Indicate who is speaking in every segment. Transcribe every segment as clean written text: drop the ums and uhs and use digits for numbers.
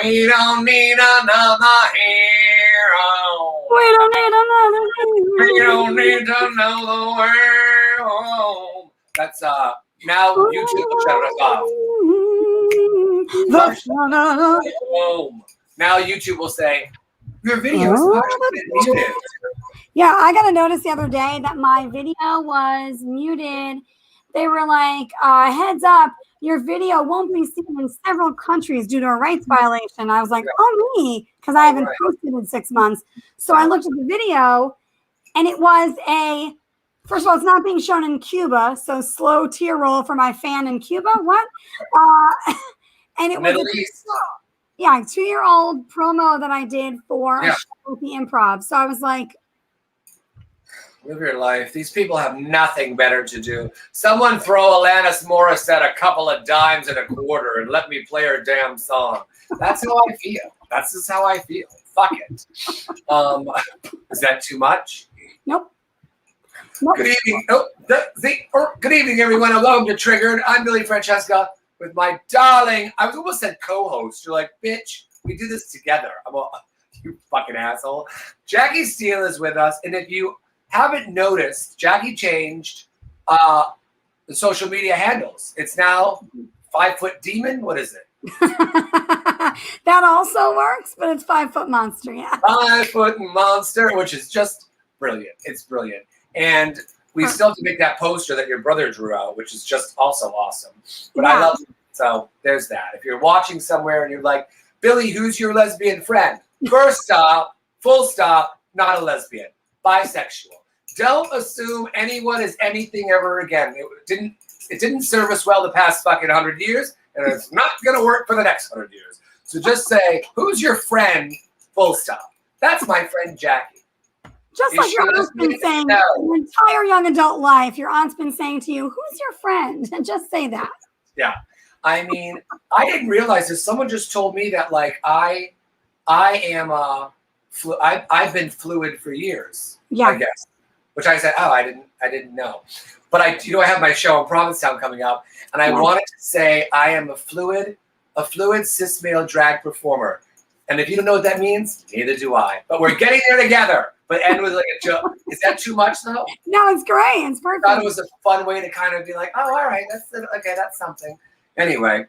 Speaker 1: We don't need another hero.
Speaker 2: We don't need another
Speaker 1: We don't need to know the world. That's now YouTube will shut us off. Now YouTube will say your video is partially muted.
Speaker 2: Yeah, I got a notice the other day that my video was muted. They were like, heads up, your video won't be seen in several countries due to a rights violation. I was like, oh, me, because I haven't posted in 6 months. So I looked at the video, and it was first of all, it's not being shown in Cuba, so slow tear roll for my fan in Cuba. What? And it was
Speaker 1: Middle East.
Speaker 2: a 2-year-old promo that I did for a show at the Improv. So I was like,
Speaker 1: live your life. These people have nothing better to do. Someone throw Alanis Morissette a couple of dimes and a quarter and let me play her damn song. That's how I feel. That's just how I feel. Fuck it. Is that too much?
Speaker 2: Nope.
Speaker 1: Good evening. Good evening, everyone, and welcome to Triggered. I'm Billy Francesca with my darling. I was almost said co-host. You're like, bitch, we do this together. I'm all, you fucking asshole. Jackie Steele is with us, and if you haven't noticed, Jackie changed the social media handles. It's now 5 Foot Demon. What is it?
Speaker 2: That also works, but it's 5 Foot Monster. Yeah,
Speaker 1: 5 Foot Monster, which is just brilliant. It's brilliant, and we still have to make that poster that your brother drew out, which is just also awesome. But I love it. So there's that. If you're watching somewhere and you're like, Billy, who's your lesbian friend? First stop, full stop, not a lesbian. Bisexual. Don't assume anyone is anything ever again. It didn't serve us well the past fucking 100 years, and it's not gonna work for the next 100 years. So just say, who's your friend? Full stop. That's my friend Jackie.
Speaker 2: Just like your aunt's been saying your entire young adult life, your aunt's been saying to you, who's your friend? And just say that.
Speaker 1: Yeah. I mean, I didn't realize this. Someone just told me that like I am I've been fluid for years.
Speaker 2: Yeah.
Speaker 1: I guess. Which I said, oh, I didn't know. But I have my show in Provincetown coming up, and I wanted to say I am a fluid cis male drag performer. And if you don't know what that means, neither do I. But we're getting there together. But end with like a joke. Is that too much though?
Speaker 2: No, it's great. It's perfect.
Speaker 1: I thought it was a fun way to kind of be like, oh, all right, that's something. Anyway,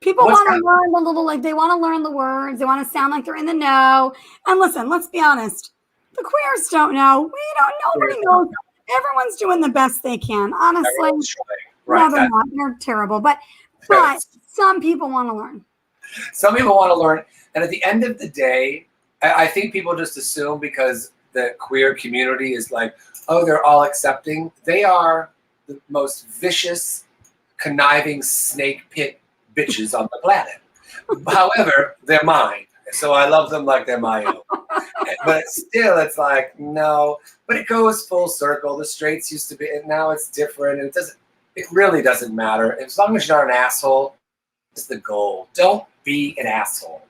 Speaker 2: people want to learn a little, like they want to learn the words. They want to sound like they're in the know. And listen, let's be honest. The queers don't know. We don't. Nobody knows. Everyone's doing the best they can. Honestly,
Speaker 1: right.
Speaker 2: No, they're not. They're terrible. But some people want to learn.
Speaker 1: Some people want to learn, and at the end of the day, I think people just assume because the queer community is like, oh, they're all accepting. They are the most vicious, conniving snake pit bitches on the planet. However, they're mine. So I love them like they're my own. But still, it's like, no. But it goes full circle. The straights used to be, and now it's different. And it really doesn't matter. As long as you're not an asshole, it's the goal. Don't be an asshole.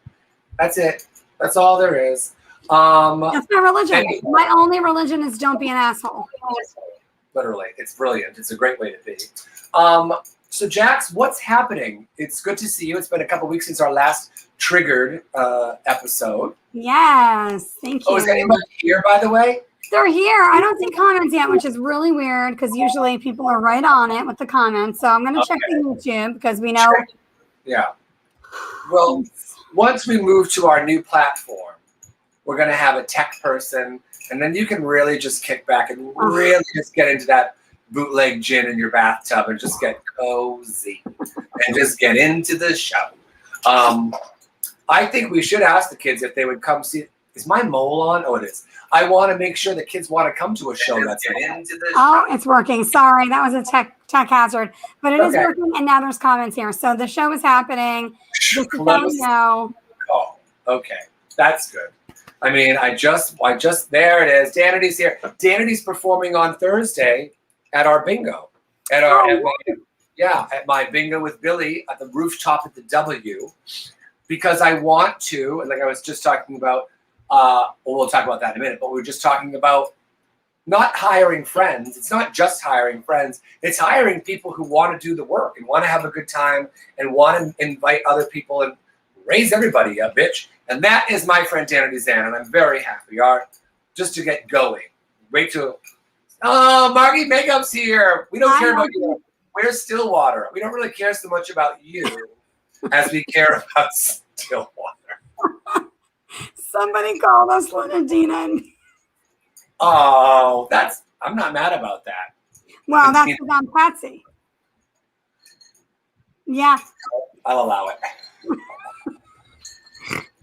Speaker 1: That's it. That's all there is.
Speaker 2: That's my religion. My only religion is don't be an asshole.
Speaker 1: Literally. It's brilliant. It's a great way to be. So, Jax, what's happening? It's good to see you. It's been a couple weeks since our last Triggered episode.
Speaker 2: Yes. Thank you.
Speaker 1: Oh, is anybody here, by the way?
Speaker 2: They're here. I don't see comments yet, which is really weird because usually people are right on it with the comments. So I'm going to check the YouTube because we know.
Speaker 1: Yeah. Well, once we move to our new platform, we're going to have a tech person, and then you can really just kick back and really just get into that bootleg gin in your bathtub and just get cozy and just get into the show. I think we should ask the kids if they would come see. Is my mole on? Oh, it is. I want to make sure the kids want to come to a show that's into the show.
Speaker 2: Oh, it's working. Sorry, that was a tech hazard, but it is working, and now there's comments here. So the show is happening. Just to let you know.
Speaker 1: Oh, okay, that's good. I mean, I just there it is. Danity's here. Danity's performing on Thursday at our bingo. At my bingo with Billy at the rooftop at the W, because I want to, and like I was just talking about. We'll talk about that in a minute, but we were just talking about not hiring friends. It's not just hiring friends. It's hiring people who want to do the work and want to have a good time and want to invite other people and raise everybody up, bitch. And that is my friend Tanner Duzan, and I'm very happy. Just to get going. Wait till, oh, Margie Makeup's here. We don't care about you. Where's Stillwater? We don't really care so much about you as we care about Stillwater.
Speaker 2: Somebody called us Lenadina.
Speaker 1: Oh, I'm not mad about that.
Speaker 2: Well, that's because I'm Patsy. Yeah.
Speaker 1: I'll allow it.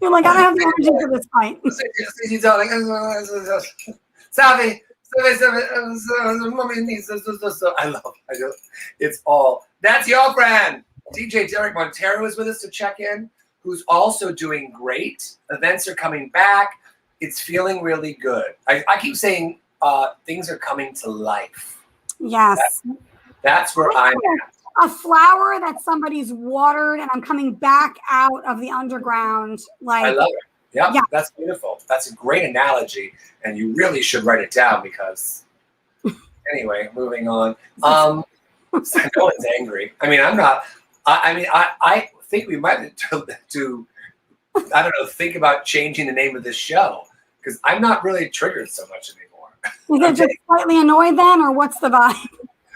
Speaker 2: You're like, I don't have the energy for this fight.
Speaker 1: I do. It's all. That's your friend. DJ Derek Montero is with us to check in, who's also doing great. Events are coming back. It's feeling really good. I keep saying things are coming to life.
Speaker 2: Yes.
Speaker 1: That's where I'm at.
Speaker 2: A flower that somebody's watered, and I'm coming back out of the underground. Like,
Speaker 1: I love it. Yep,
Speaker 2: yeah.
Speaker 1: That's beautiful. That's a great analogy, and you really should write it down because. Anyway, moving on. No one's angry. I mean, I'm not. I think we might to I don't know, think about changing the name of this show because I'm not really triggered so much anymore.
Speaker 2: Is it just slightly annoyed then, or what's the vibe?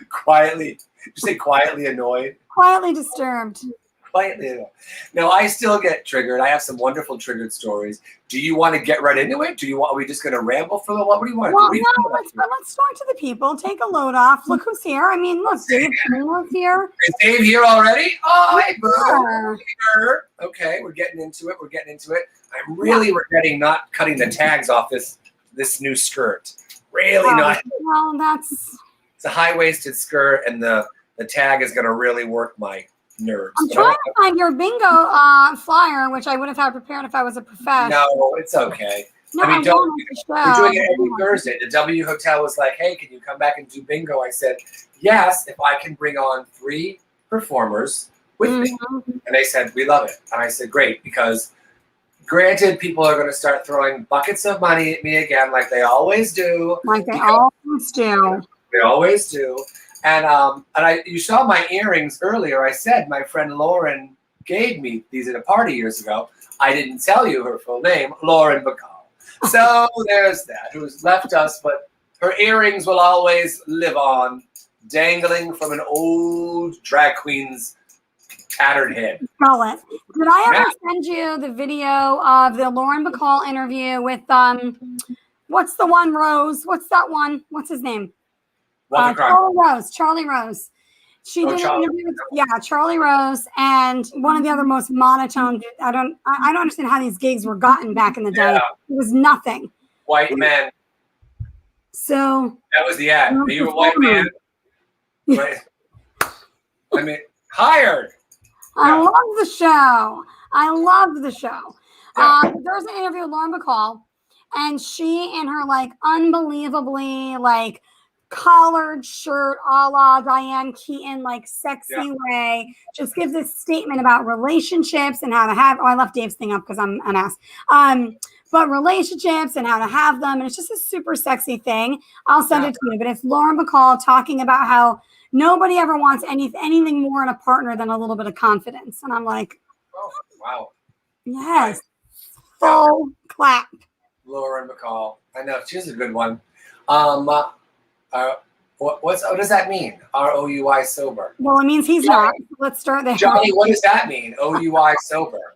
Speaker 1: Quietly. Did you say quietly annoyed?
Speaker 2: Quietly disturbed.
Speaker 1: Quietly annoyed. No, I still get triggered. I have some wonderful triggered stories. Do you want to get right into it? Are we just going to ramble for the what? What do you want?
Speaker 2: Well, no, let's talk to the people. Take a load off. Look who's here. I mean, look, Dave King's here.
Speaker 1: Is Dave here already? Oh, hey,
Speaker 2: Yeah.
Speaker 1: boo. Okay, we're getting into it. I'm really regretting not cutting the tags off this new skirt. Really not.
Speaker 2: Well, that's.
Speaker 1: It's a high-waisted skirt, and the tag is going to really work my nerves.
Speaker 2: I'm trying to find your bingo flyer, which I would have had prepared if I was a professional.
Speaker 1: No, it's okay.
Speaker 2: No,
Speaker 1: I mean, we're doing it every
Speaker 2: Oh.
Speaker 1: Thursday. The W Hotel was like, hey, can you come back and do bingo? I said, yes, if I can bring on 3 performers with me. And they said, we love it. And I said, great, because granted, people are going to start throwing buckets of money at me again, like they always do.
Speaker 2: Like they always do.
Speaker 1: They always do. And you saw my earrings earlier. I said my friend Lauren gave me these at a party years ago. I didn't tell you her full name, Lauren Bacall. So there's that, who's left us, but her earrings will always live on, dangling from an old drag queen's tattered head.
Speaker 2: Scarlett, did I ever send you the video of the Lauren Bacall interview with what's the one, Rose? What's that one? What's his name? Charlie Rose. She did an interview with, Charlie Rose, and one of the other most monotone. I don't understand how these gigs were gotten back in the day. It was nothing.
Speaker 1: White men.
Speaker 2: So
Speaker 1: that was the ad. Are you a white man? Right. I mean, hired.
Speaker 2: I love the show. There's an interview with Lauren Bacall, and she in her like unbelievably like collared shirt a la Diane Keaton, like sexy way, just gives this statement about relationships and how to have. Oh, I left Dave's thing up because I'm an ass. But relationships and how to have them, and it's just a super sexy thing. I'll send it to you. But it's Lauren Bacall talking about how nobody ever wants anything more in a partner than a little bit of confidence, and I'm like,
Speaker 1: oh wow,
Speaker 2: yes, full clap.
Speaker 1: Lauren Bacall, I know she's a good one. What does that mean? ROUI sober.
Speaker 2: Well, it means he's not. Let's start there.
Speaker 1: Johnny, what does that mean? OUI sober.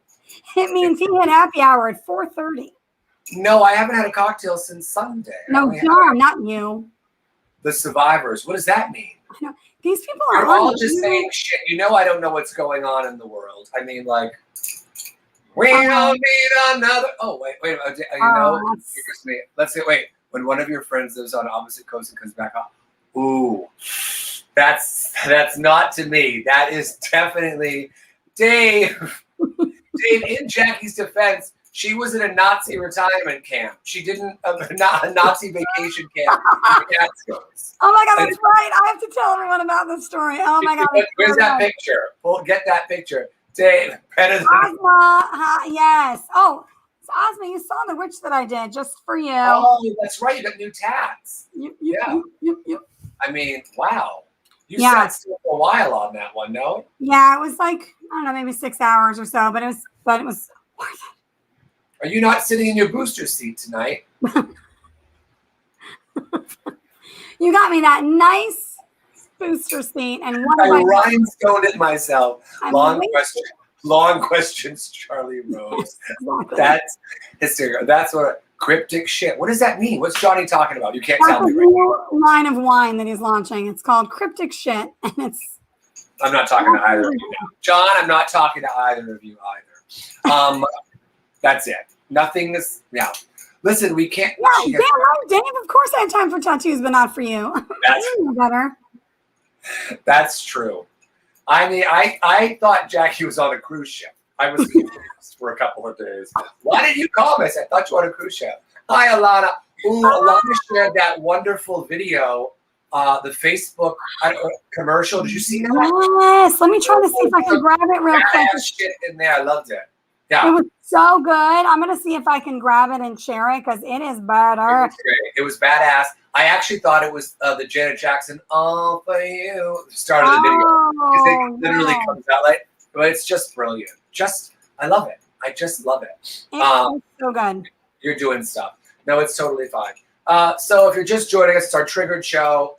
Speaker 2: It means he had happy hour at 4:30.
Speaker 1: No, I haven't had a cocktail since Sunday.
Speaker 2: No, John, not you.
Speaker 1: The survivors. What does that mean?
Speaker 2: I know. These people are
Speaker 1: You're all just saying shit. You know I don't know what's going on in the world. I mean, like, we don't need another. Oh, wait. Let's say, wait. When one of your friends lives on opposite coast and comes back up, ooh, that's not to me. That is definitely Dave. Dave, in Jackie's defense, she was in a Nazi retirement camp. She didn't a Nazi vacation camp.
Speaker 2: Oh my God, that's right. I have to tell everyone about this story. Oh my God.
Speaker 1: Where's that picture? Get that picture. Dave, better than
Speaker 2: Ozma, yes. Oh, so Ozma, you saw the witch that I did just for you.
Speaker 1: Oh, that's right. You got new tats.
Speaker 2: Yep.
Speaker 1: I mean, wow. You sat still for a while on that one, no?
Speaker 2: Yeah, it was like, I don't know, maybe 6 hours or so, but it but it was worth it.
Speaker 1: Are you not sitting in your booster seat tonight?
Speaker 2: You got me that nice booster seat, and what
Speaker 1: I
Speaker 2: have I
Speaker 1: rhinestoned it myself.
Speaker 2: I'm
Speaker 1: Long
Speaker 2: waiting.
Speaker 1: question. Long questions, Charlie Rose.
Speaker 2: Exactly.
Speaker 1: That's hysterical. That's what cryptic shit. What does that mean? What's Johnny talking about? You can't
Speaker 2: That's
Speaker 1: tell
Speaker 2: a
Speaker 1: me right
Speaker 2: new line of wine that he's launching. It's called Cryptic Shit, and it's
Speaker 1: now. I'm not talking to either of you now. John, I'm not talking to either of you either. That's it. Nothing is, yeah. Listen, we can't.
Speaker 2: yeah, damn right, Dave. Of course, I had time for tattoos, but not for you.
Speaker 1: That's,
Speaker 2: You know better.
Speaker 1: that's true. I mean, I thought Jackie was on a cruise ship. I was confused for a couple of days. Why did you call me? I said, I thought you were on a cruise ship. Hi, Alana. Ooh, Alana shared that wonderful video, the Facebook commercial. Did you see that?
Speaker 2: Yes. Let me try to see if I can grab it real quick.
Speaker 1: Badass shit in there. I loved it.
Speaker 2: It
Speaker 1: Yeah.
Speaker 2: was so good. I'm gonna see if I can grab it and share it because it is
Speaker 1: It
Speaker 2: better.
Speaker 1: was great. It was badass. I actually thought it was the Janet Jackson "All for You" start of the video. Because it literally
Speaker 2: yeah.
Speaker 1: comes out like, but it's just brilliant. I love it. I just love it.
Speaker 2: It was so good.
Speaker 1: You're doing stuff. No, it's totally fine. So if you're just joining us, it's our Triggered show.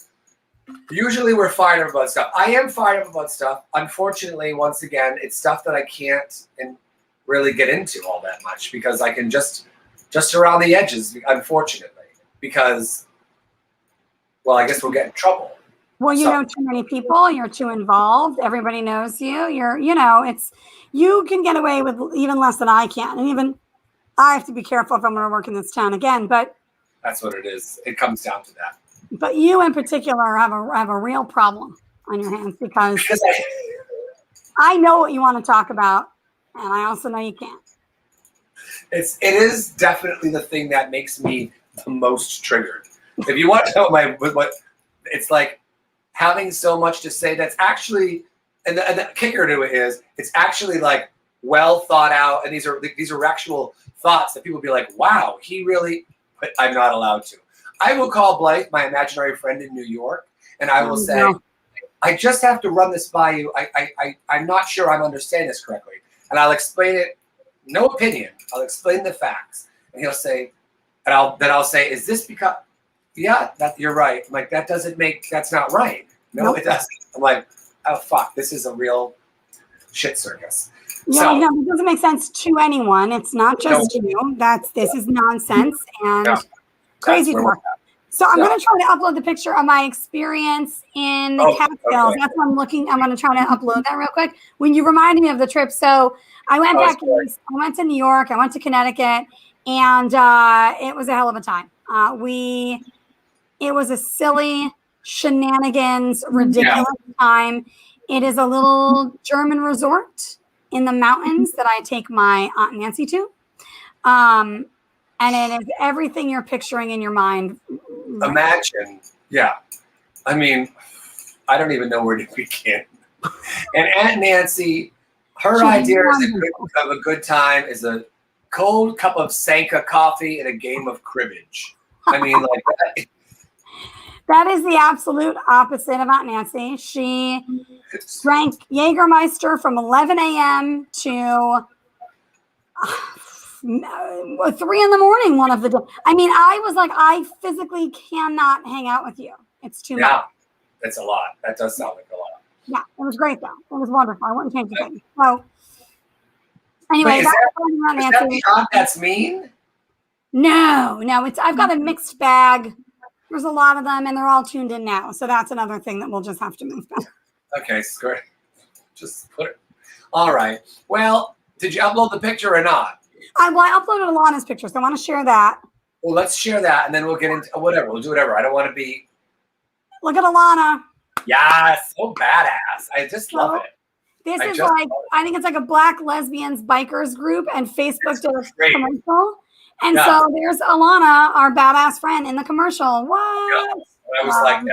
Speaker 1: Usually we're fired up about stuff. I am fired up about stuff. Unfortunately, once again, it's stuff that I can't really get into all that much because I can just around the edges, unfortunately, because, well, I guess we'll get in trouble.
Speaker 2: Well, you
Speaker 1: So-
Speaker 2: know too many people. You're too involved. Everybody knows you. You can get away with even less than I can. And even I have to be careful if I'm going to work in this town again. But
Speaker 1: That's what it is. It comes down to that.
Speaker 2: you in particular have a real problem on your hands because
Speaker 1: Because
Speaker 2: I know what you want to talk about. And I also know you can't.
Speaker 1: it is definitely the thing that makes me the most triggered. If you want to know what it's like having so much to say that's actually, and the kicker to it is, it's actually like well thought out, and these are actual thoughts that people be like, wow, he really, but I'm not allowed to. I will call Blythe, my imaginary friend in New York, and I will say, I just have to run this by you. I'm not sure I'm understanding this correctly. And I'll explain it, no opinion. I'll explain the facts. And he'll say, and I'll say, is this because, yeah, you're right. I'm like, that's not right. No,
Speaker 2: Nope.
Speaker 1: it doesn't. I'm like, oh, fuck, this is a real shit circus.
Speaker 2: Yeah,
Speaker 1: So-
Speaker 2: no, it doesn't make sense to anyone. It's not just you. This is nonsense and
Speaker 1: Yeah.
Speaker 2: crazy
Speaker 1: That's where
Speaker 2: talk. So I'm
Speaker 1: Yeah.
Speaker 2: going to try to upload the picture of my experience in the Catskills.
Speaker 1: Okay.
Speaker 2: That's what I'm looking. I'm going to try to upload that real quick. When you reminded me of the trip, so I went back east. I went to New York. I went to Connecticut, and it was a hell of a time. It was a silly shenanigans, ridiculous time. It is a little German resort in the mountains that I take my Aunt Nancy to. And it is everything you're picturing in your mind.
Speaker 1: Imagine, yeah. I mean, I don't even know where to begin. And Aunt Nancy, her
Speaker 2: She's
Speaker 1: idea
Speaker 2: wonderful.
Speaker 1: of a good time is a cold cup of Sanka coffee and a game of cribbage. I mean, like that.
Speaker 2: That is the absolute opposite of Aunt Nancy. She drank Jägermeister from 11 a.m. to 3 in the morning one of the day. I mean, I was like, I physically cannot hang out with you. It's too much.
Speaker 1: Yeah, that's a lot. That does sound like a lot.
Speaker 2: Yeah, it was great though. It was wonderful. I wouldn't change a thing. So anyway,
Speaker 1: Wait, is
Speaker 2: that's
Speaker 1: that
Speaker 2: Aunt Nancy.
Speaker 1: shot that's mean?
Speaker 2: No, I've got a mixed bag. There's a lot of them, and they're all tuned in now. So that's another thing that we'll just have to move back.
Speaker 1: Okay, great. Just put it. All right. Well, did you upload the picture or not?
Speaker 2: I uploaded Alana's picture, so I want to share that.
Speaker 1: Well, let's share that, and then we'll get into whatever. We'll do whatever. I don't want to be.
Speaker 2: Look at Alana.
Speaker 1: Yeah, so badass. I just love it.
Speaker 2: This
Speaker 1: I
Speaker 2: is
Speaker 1: just
Speaker 2: like,
Speaker 1: love it.
Speaker 2: I think it's like a Black lesbians bikers group, and Facebook did a
Speaker 1: great.
Speaker 2: commercial. And
Speaker 1: Yeah.
Speaker 2: so there's Alana, our badass friend, in the commercial. What?
Speaker 1: I was like,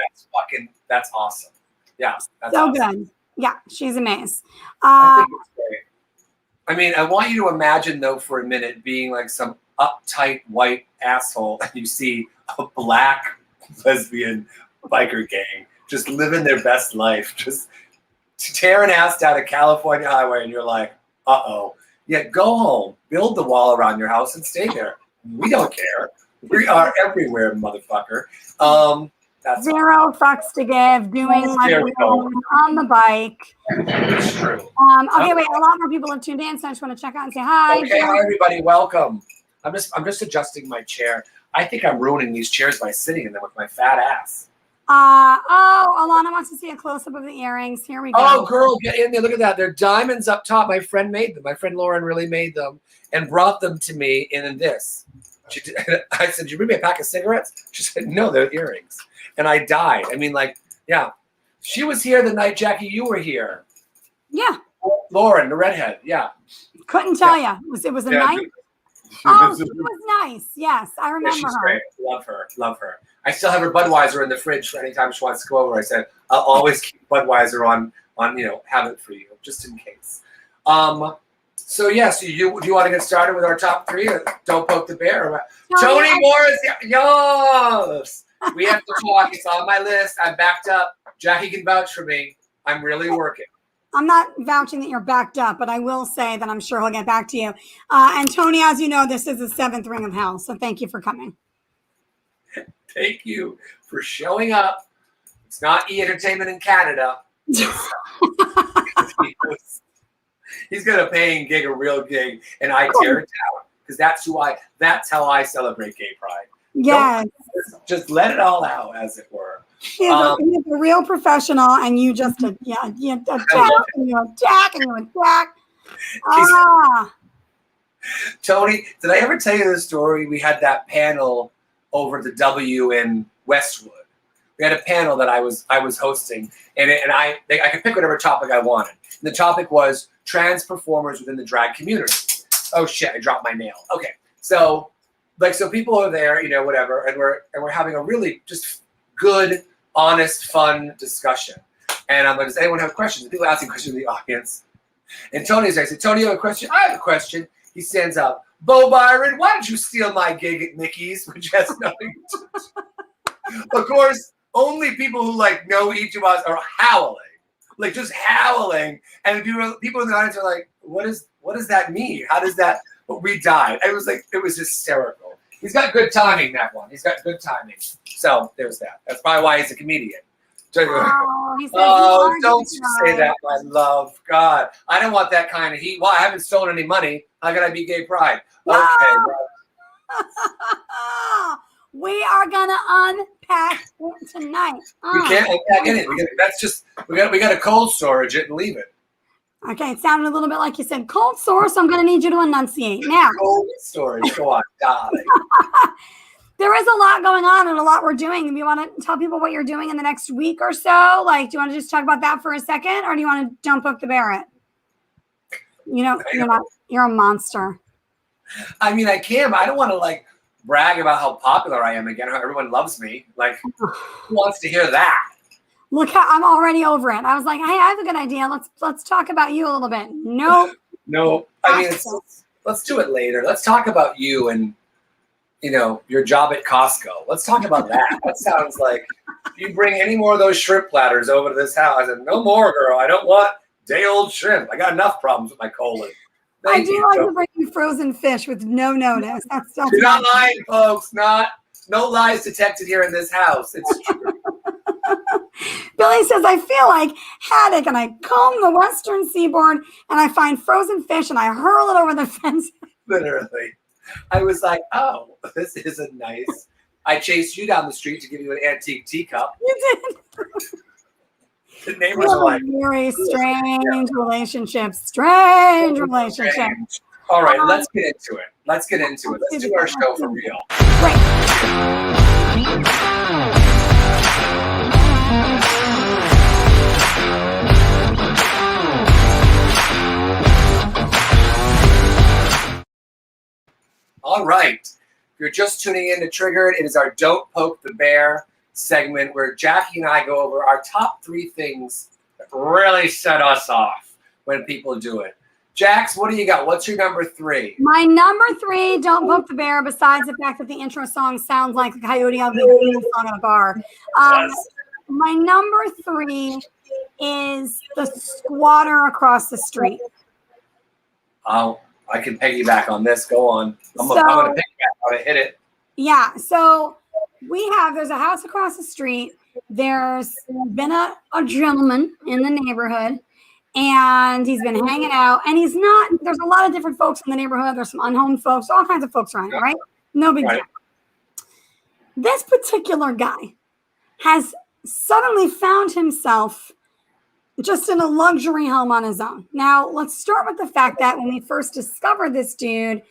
Speaker 1: that's awesome. Yeah, that's
Speaker 2: So
Speaker 1: awesome.
Speaker 2: good. Yeah, she's amazing.
Speaker 1: I think it's great. I mean, I want you to imagine, though, for a minute, being like some uptight white asshole, and you see a black lesbian biker gang just living their best life, just tearing ass down a California highway, and you're like, uh-oh, Yeah, go home, build the wall around your house, and stay there. We don't care. We are everywhere, motherfucker. That's
Speaker 2: Zero fucks to give, doing like
Speaker 1: There we go.
Speaker 2: on the bike.
Speaker 1: It's true.
Speaker 2: Okay, wait, a lot more people have tuned in, so I just want to check out and say hi.
Speaker 1: Okay, hi everybody, welcome. I'm just adjusting my chair. I think I'm ruining these chairs by sitting in them with my fat ass.
Speaker 2: Alana wants to see a close-up of the earrings. Here we go.
Speaker 1: Oh, girl, get in there. Look at that. They're diamonds up top. My friend made them. My friend Lauren really made them and brought them to me in this. I said, "Did you bring me a pack of cigarettes?" She said, "No, they're earrings." And I died. I mean, like, yeah. She was here the night, Jackie, you were here.
Speaker 2: Yeah.
Speaker 1: Lauren, the redhead. Yeah.
Speaker 2: Couldn't tell you. It was a night. Oh, she was nice. Yes, I remember
Speaker 1: she's
Speaker 2: her.
Speaker 1: Great. Love her. Love her. I still have her Budweiser in the fridge for any time she wants to go over. I said, I'll always keep Budweiser on, have it for you, just in case. So yes, do you want to get started with our top three? Or don't poke the bear. Toni Morris, yes. We have to talk. It's on my list. I'm backed up. Jackie can vouch for me. I'm really working.
Speaker 2: I'm not vouching that you're backed up, but I will say that I'm sure he'll get back to you. And Toni, as you know, this is the 7th ring of hell. So thank you for coming.
Speaker 1: Thank you for showing up. It's not E-Entertainment in Canada. He's got a paying gig, a real gig, and I tear it down because that's how I celebrate gay pride.
Speaker 2: Yes.
Speaker 1: Just let it all out, as it were.
Speaker 2: He's a real professional, and you just you attack and you attack and you attack.
Speaker 1: Toni, did I ever tell you the story? We had that panel over the W in Westwood. We had a panel that I was hosting, and I could pick whatever topic I wanted. And the topic was trans performers within the drag community. Oh shit! I dropped my nail. Okay, so people are there, whatever, and we're having a really just good, honest, fun discussion. And I'm like, does anyone have questions? And people asking questions in the audience. And Tony's there. I said, Toni, you have a question? I have a question. He stands up. Bo Byron, why did you steal my gig at Mickey's? Which has nothing to do. Of course, only people who know each of us are howling. Just howling. And people in the audience are like, what does that mean? How does that? But we died. It was hysterical. He's got good timing, that one. He's got good timing. So there's that. That's probably why he's a comedian. Oh, don't you say that, my love. God, I don't want that kind of heat. Well, I haven't stolen any money. How can I be gay pride? Okay, bro.
Speaker 2: We are gonna unpack it tonight.
Speaker 1: We can't unpack anything. We got to cold storage it and leave it.
Speaker 2: Okay, it sounded a little bit like you said cold storage, so I'm gonna need you to enunciate now.
Speaker 1: Cold storage. Go on, darling.
Speaker 2: There is a lot going on and a lot we're doing. Do you want to tell people what you're doing in the next week or so? Do you want to just talk about that for a second, or do you want to don't poke the bear it? You're a monster.
Speaker 1: I mean, I can, but I don't want to brag about how popular I am again, how everyone loves me. Who wants to hear that?
Speaker 2: Look, I'm already over it. I was like, hey, I have a good idea. Let's talk about you a little bit. Nope.
Speaker 1: No, I mean, let's do it later. Let's talk about you and your job at Costco. Let's talk about that. That sounds like if you bring any more of those shrimp platters over to this house. I said, no more, girl. I don't want day-old shrimp. I got enough problems with my colon.
Speaker 2: I do like to bring you frozen fish with no notice. That's
Speaker 1: You're not lying, folks. No lies detected here in this house. It's true.
Speaker 2: Billy says, I feel like Haddock, and I comb the western seaboard, and I find frozen fish, and I hurl it over the fence.
Speaker 1: Literally. I was like, oh, this isn't nice. I chased you down the street to give you an antique teacup.
Speaker 2: You did.
Speaker 1: The neighbors are like,
Speaker 2: very strange relationship. Strange relationship.
Speaker 1: All right, let's get into it. Let's do our show for real.
Speaker 2: Great.
Speaker 1: All right. If you're just tuning in to Triggered, it is our Don't Poke the Bear segment where Jackie and I go over our top 3 things that really set us off when people do it. Jax, what do you got? What's your number 3?
Speaker 2: My number 3, Don't Poke the Bear, besides the fact that the intro song sounds like a Coyote Ugly song at a bar. My number 3 is the squatter across the street.
Speaker 1: Oh, I can piggyback on this. Go on. I'm going to piggyback on it. Hit it.
Speaker 2: Yeah. So there's a house across the street. There's been a gentleman in the neighborhood, and he's been hanging out, and there's a lot of different folks in the neighborhood. There's some unhomed folks, all kinds of folks around it, right? No big deal. This particular guy has suddenly found himself just in a luxury home on his own. Now, let's start with the fact that when we first discovered this dude,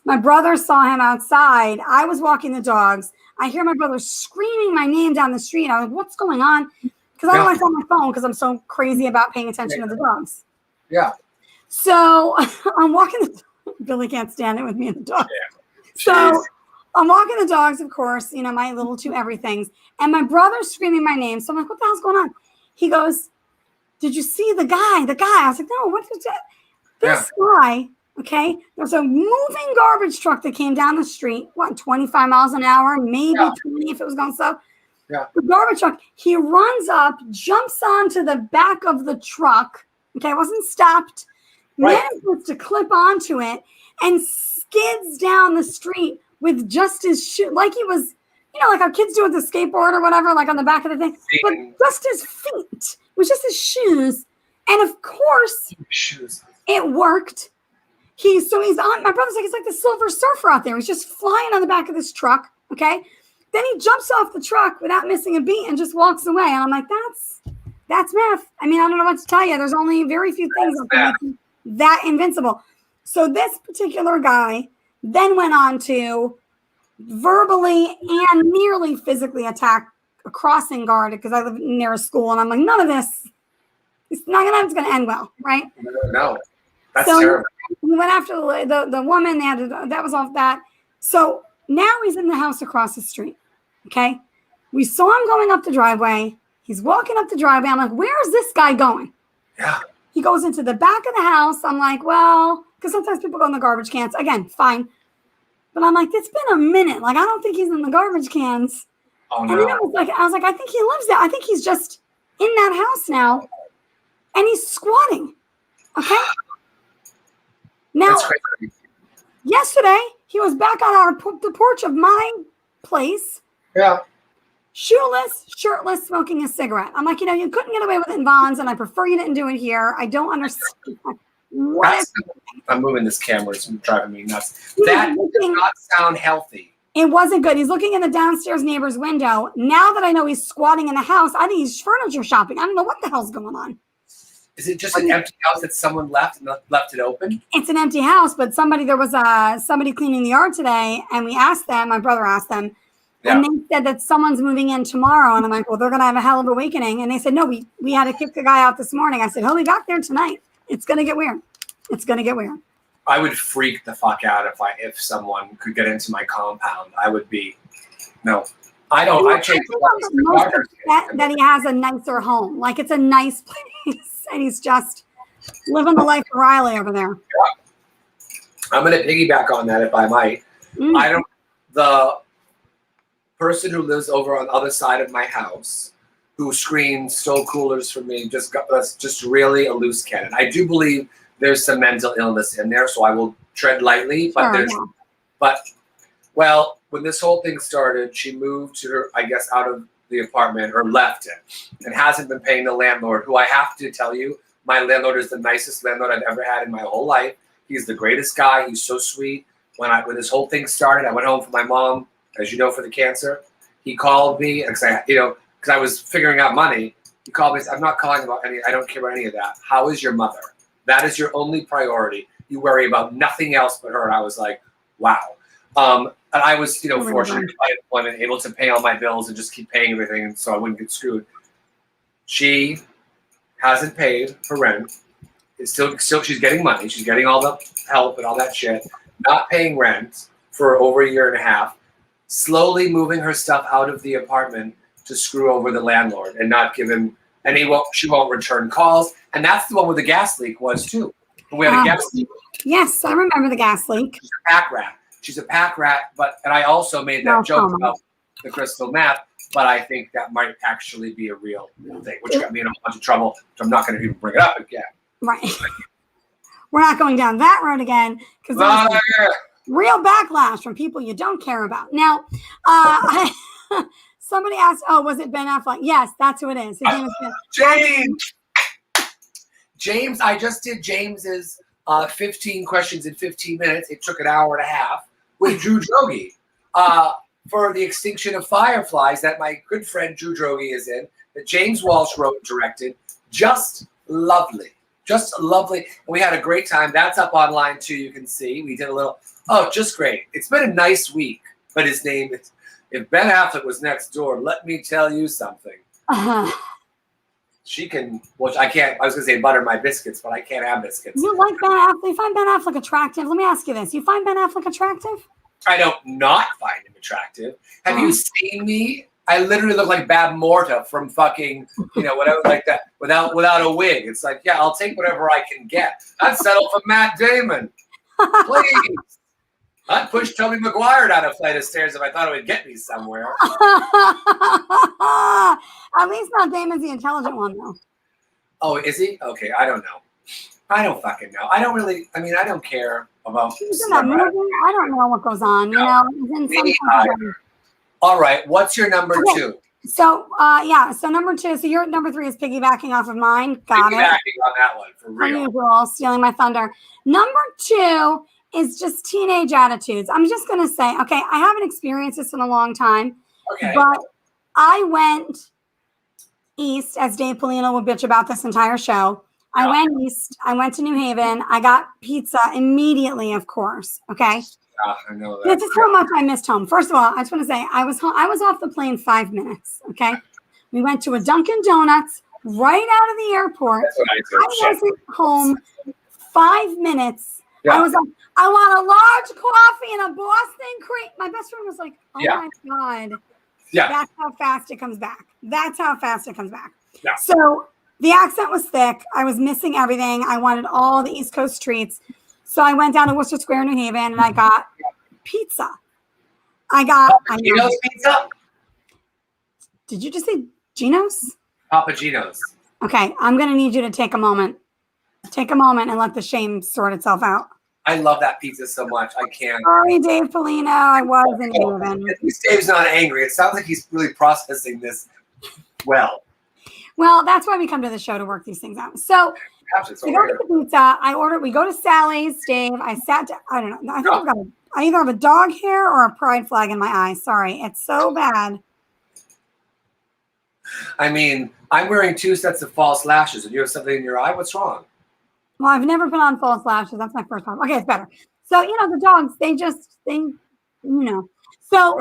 Speaker 2: my brother saw him outside. I was walking the dogs. I hear my brother screaming my name down the street. I was like, what's going on? Because I don't want to on my phone because I'm so crazy about paying attention to the dogs.
Speaker 1: Yeah.
Speaker 2: So I'm walking Billy can't stand it with me and the dog. Yeah. So I'm walking the dogs, of course, my little two everythings. And my brother's screaming my name. So I'm like, what the hell's going on? He goes, did you see the guy? I was like, no, what is that? This guy, okay, there's a moving garbage truck that came down the street, 25 miles an hour, maybe 20 if it was going slow.
Speaker 1: Yeah.
Speaker 2: The garbage truck, he runs up, jumps onto the back of the truck, okay, wasn't stopped, manages to clip onto it, and skids down the street with just his shoe, like he was, like our kids do with the skateboard or whatever, like on the back of the thing, but just his feet. It was just his shoes. And of course, it worked. He's on, my brother's like, it's like the Silver Surfer out there. He's just flying on the back of this truck, okay? Then he jumps off the truck without missing a beat and just walks away. And I'm like, that's math. I mean, I don't know what to tell you. There's only very few things that invincible. So this particular guy then went on to verbally and nearly physically attack a crossing guard because I live near a school. And I'm like, none of this, it's going to end well, right?
Speaker 1: No, that's terrible.
Speaker 2: We went after the woman. That was off that. So now he's in the house across the street. Okay. We saw him going up the driveway. He's walking up the driveway. I'm like, where is this guy going?
Speaker 1: Yeah.
Speaker 2: He goes into the back of the house. I'm like, well, because sometimes people go in the garbage cans. Again, fine. But I'm like, it's been a minute. Like, I don't think he's in the garbage cans.
Speaker 1: Oh, no.
Speaker 2: And then I was like, I think he lives there. I think he's just in that house now. And he's squatting. Okay. Now, yesterday, he was back on the porch of my place.
Speaker 1: Yeah.
Speaker 2: Shoeless, shirtless, smoking a cigarette. I'm like, you couldn't get away with it in Vons, and I prefer you didn't do it here. I don't understand.
Speaker 1: I'm moving this camera. It's driving me nuts. That does not sound healthy.
Speaker 2: It wasn't good. He's looking in the downstairs neighbor's window. Now that I know he's squatting in the house, I think he's furniture shopping. I don't know what the hell's going on.
Speaker 1: Is it just an empty house that someone left and left it open?
Speaker 2: It's an empty house, but there was somebody cleaning the yard today, and we asked them, my brother asked them, and they said that someone's moving in tomorrow. And I'm like, well, they're going to have a hell of a awakening. And they said, no, we had to kick the guy out this morning. I said, he'll be back there tonight. It's going to get weird. It's going to get weird.
Speaker 1: I would freak the fuck out if someone could get into my compound. I would be, no. I don't. I change
Speaker 2: that he has a nicer home. Like, it's a nice place, and he's just living the life of Riley over there.
Speaker 1: Yeah. I'm going to piggyback on that if I might. The person who lives over on the other side of my house who screams stole coolers from me that's just really a loose cannon. I do believe there's some mental illness in there, so I will tread lightly. But when this whole thing started, she moved to her, I guess, out of the apartment or left it and hasn't been paying the landlord, who I have to tell you, my landlord is the nicest landlord I've ever had in my whole life. He's the greatest guy. He's so sweet. When this whole thing started, I went home for my mom, as you know, for the cancer. He called me because I was figuring out money. He called me and said, I'm not calling about I don't care about any of that. How is your mother? That is your only priority. You worry about nothing else but her. And I was like, wow. And I was, fortunate by employment, able to pay all my bills and just keep paying everything so I wouldn't get screwed. She hasn't paid her rent. It's still she's getting money. She's getting all the help and all that shit. Not paying rent for over a year and a half. Slowly moving her stuff out of the apartment to screw over the landlord and not give him she won't return calls. And that's the one where the gas leak was too. We had a gas leak.
Speaker 2: Yes, I remember the gas leak.
Speaker 1: She's a pack rat, and I also made that joke about the crystal meth, but I think that might actually be a real thing, which got me in a bunch of trouble, so I'm not going to even bring it up again.
Speaker 2: Right. we're not going down that road again because
Speaker 1: Oh, yeah.
Speaker 2: real backlash from people you don't care about. Now, somebody asked, "Oh, was it Ben Affleck?" Yes, that's who it is. His name is Ben.
Speaker 1: James. James, I just did James's 15 questions in 15 minutes. It took an hour and a half with Drew Droege for The Extinction of Fireflies that my good friend Drew Droege is in, that James Walsh wrote and directed. Just lovely. Just lovely. And we had a great time. That's up online too. You can see. We did a little, just great. It's been a nice week. But his name is, if Ben Affleck was next door, let me tell you something. She can, which I can't, I was going to say butter my biscuits, but I can't have biscuits.
Speaker 2: You like Ben Affleck? You find Ben Affleck attractive? Let me ask you this. You find Ben Affleck attractive?
Speaker 1: I don't not find him attractive. Have you seen me? I literally look like Bab Morta from fucking, whatever, like that, without a wig. It's like, yeah, I'll take whatever I can get. I'd settle for Matt Damon. Please. I'd push Tobey Maguire down a flight of stairs if I thought it would get me somewhere.
Speaker 2: At least Matt Damon's the intelligent one, though.
Speaker 1: Oh, is he? Okay, I don't know. I don't fucking know. I don't care about.
Speaker 2: He's in that movie. I don't know what goes on. He's in some
Speaker 1: all right. What's your number two?
Speaker 2: So, So number two. So your number three is piggybacking off of mine. Got it.
Speaker 1: Piggybacking on that one for real.
Speaker 2: Unusual, stealing my thunder. Number two is just teenage attitudes. I'm just gonna say, okay, I haven't experienced this in a long time.
Speaker 1: Okay.
Speaker 2: But I went east, as Dave Polino will bitch about this entire show. I went east. I went to New Haven. I got pizza immediately, of course. Okay.
Speaker 1: I know that.
Speaker 2: This is how much I missed home. First of all, I just want to say I was off the plane 5 minutes. Okay. We went to a Dunkin' Donuts right out of the airport.
Speaker 1: That's what
Speaker 2: I wasn't home 5 minutes.
Speaker 1: Yeah.
Speaker 2: I was like, I want a large coffee and a Boston cream. My best friend was like, oh my God.
Speaker 1: Yeah.
Speaker 2: That's how fast it comes back. That's how fast it comes back.
Speaker 1: Yeah.
Speaker 2: So the accent was thick. I was missing everything. I wanted all the East Coast treats. So I went down to Worcester Square, New Haven, and I got pizza.
Speaker 1: Gino's pizza?
Speaker 2: Did you just say Gino's?
Speaker 1: Papa Gino's.
Speaker 2: Okay, I'm going to need you to take a moment. Take a moment and let the shame sort itself out.
Speaker 1: I love that pizza so much. I can't.
Speaker 2: Sorry, Dave Polino. I was in Haven.
Speaker 1: At least Dave's not angry. It sounds like he's really processing this well.
Speaker 2: Well, that's why we come to the show to work these things out. So we go to the pizza. We go to Sally's, Dave. I sat down. I don't know. I think I either have a dog hair or a pride flag in my eye. Sorry. It's so bad.
Speaker 1: I mean, I'm wearing 2 sets of false lashes and you have something in your eye. What's wrong?
Speaker 2: Well, I've never put on false lashes. That's my first time. Okay, it's better. So, the dogs, they. So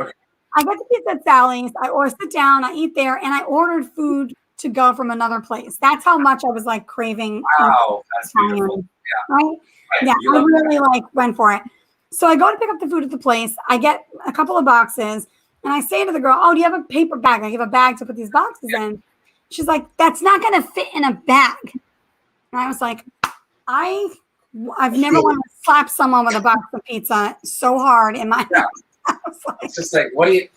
Speaker 1: Okay.
Speaker 2: I get the pizza at Sally's. I sit down, I eat there, and I ordered food to go from another place. That's how much I was like craving.
Speaker 1: Wow, that's beautiful. Yeah.
Speaker 2: Right? Yeah, I really went for it. So I go to pick up the food at the place. I get a couple of boxes, and I say to the girl, "Oh, do you have a paper bag? I give a bag to put these boxes in." She's like, "That's not going to fit in a bag." And I was like, I've never wanted to slap someone with a box of pizza so hard in my
Speaker 1: Yeah.
Speaker 2: I was like,
Speaker 1: It's just like, what do you?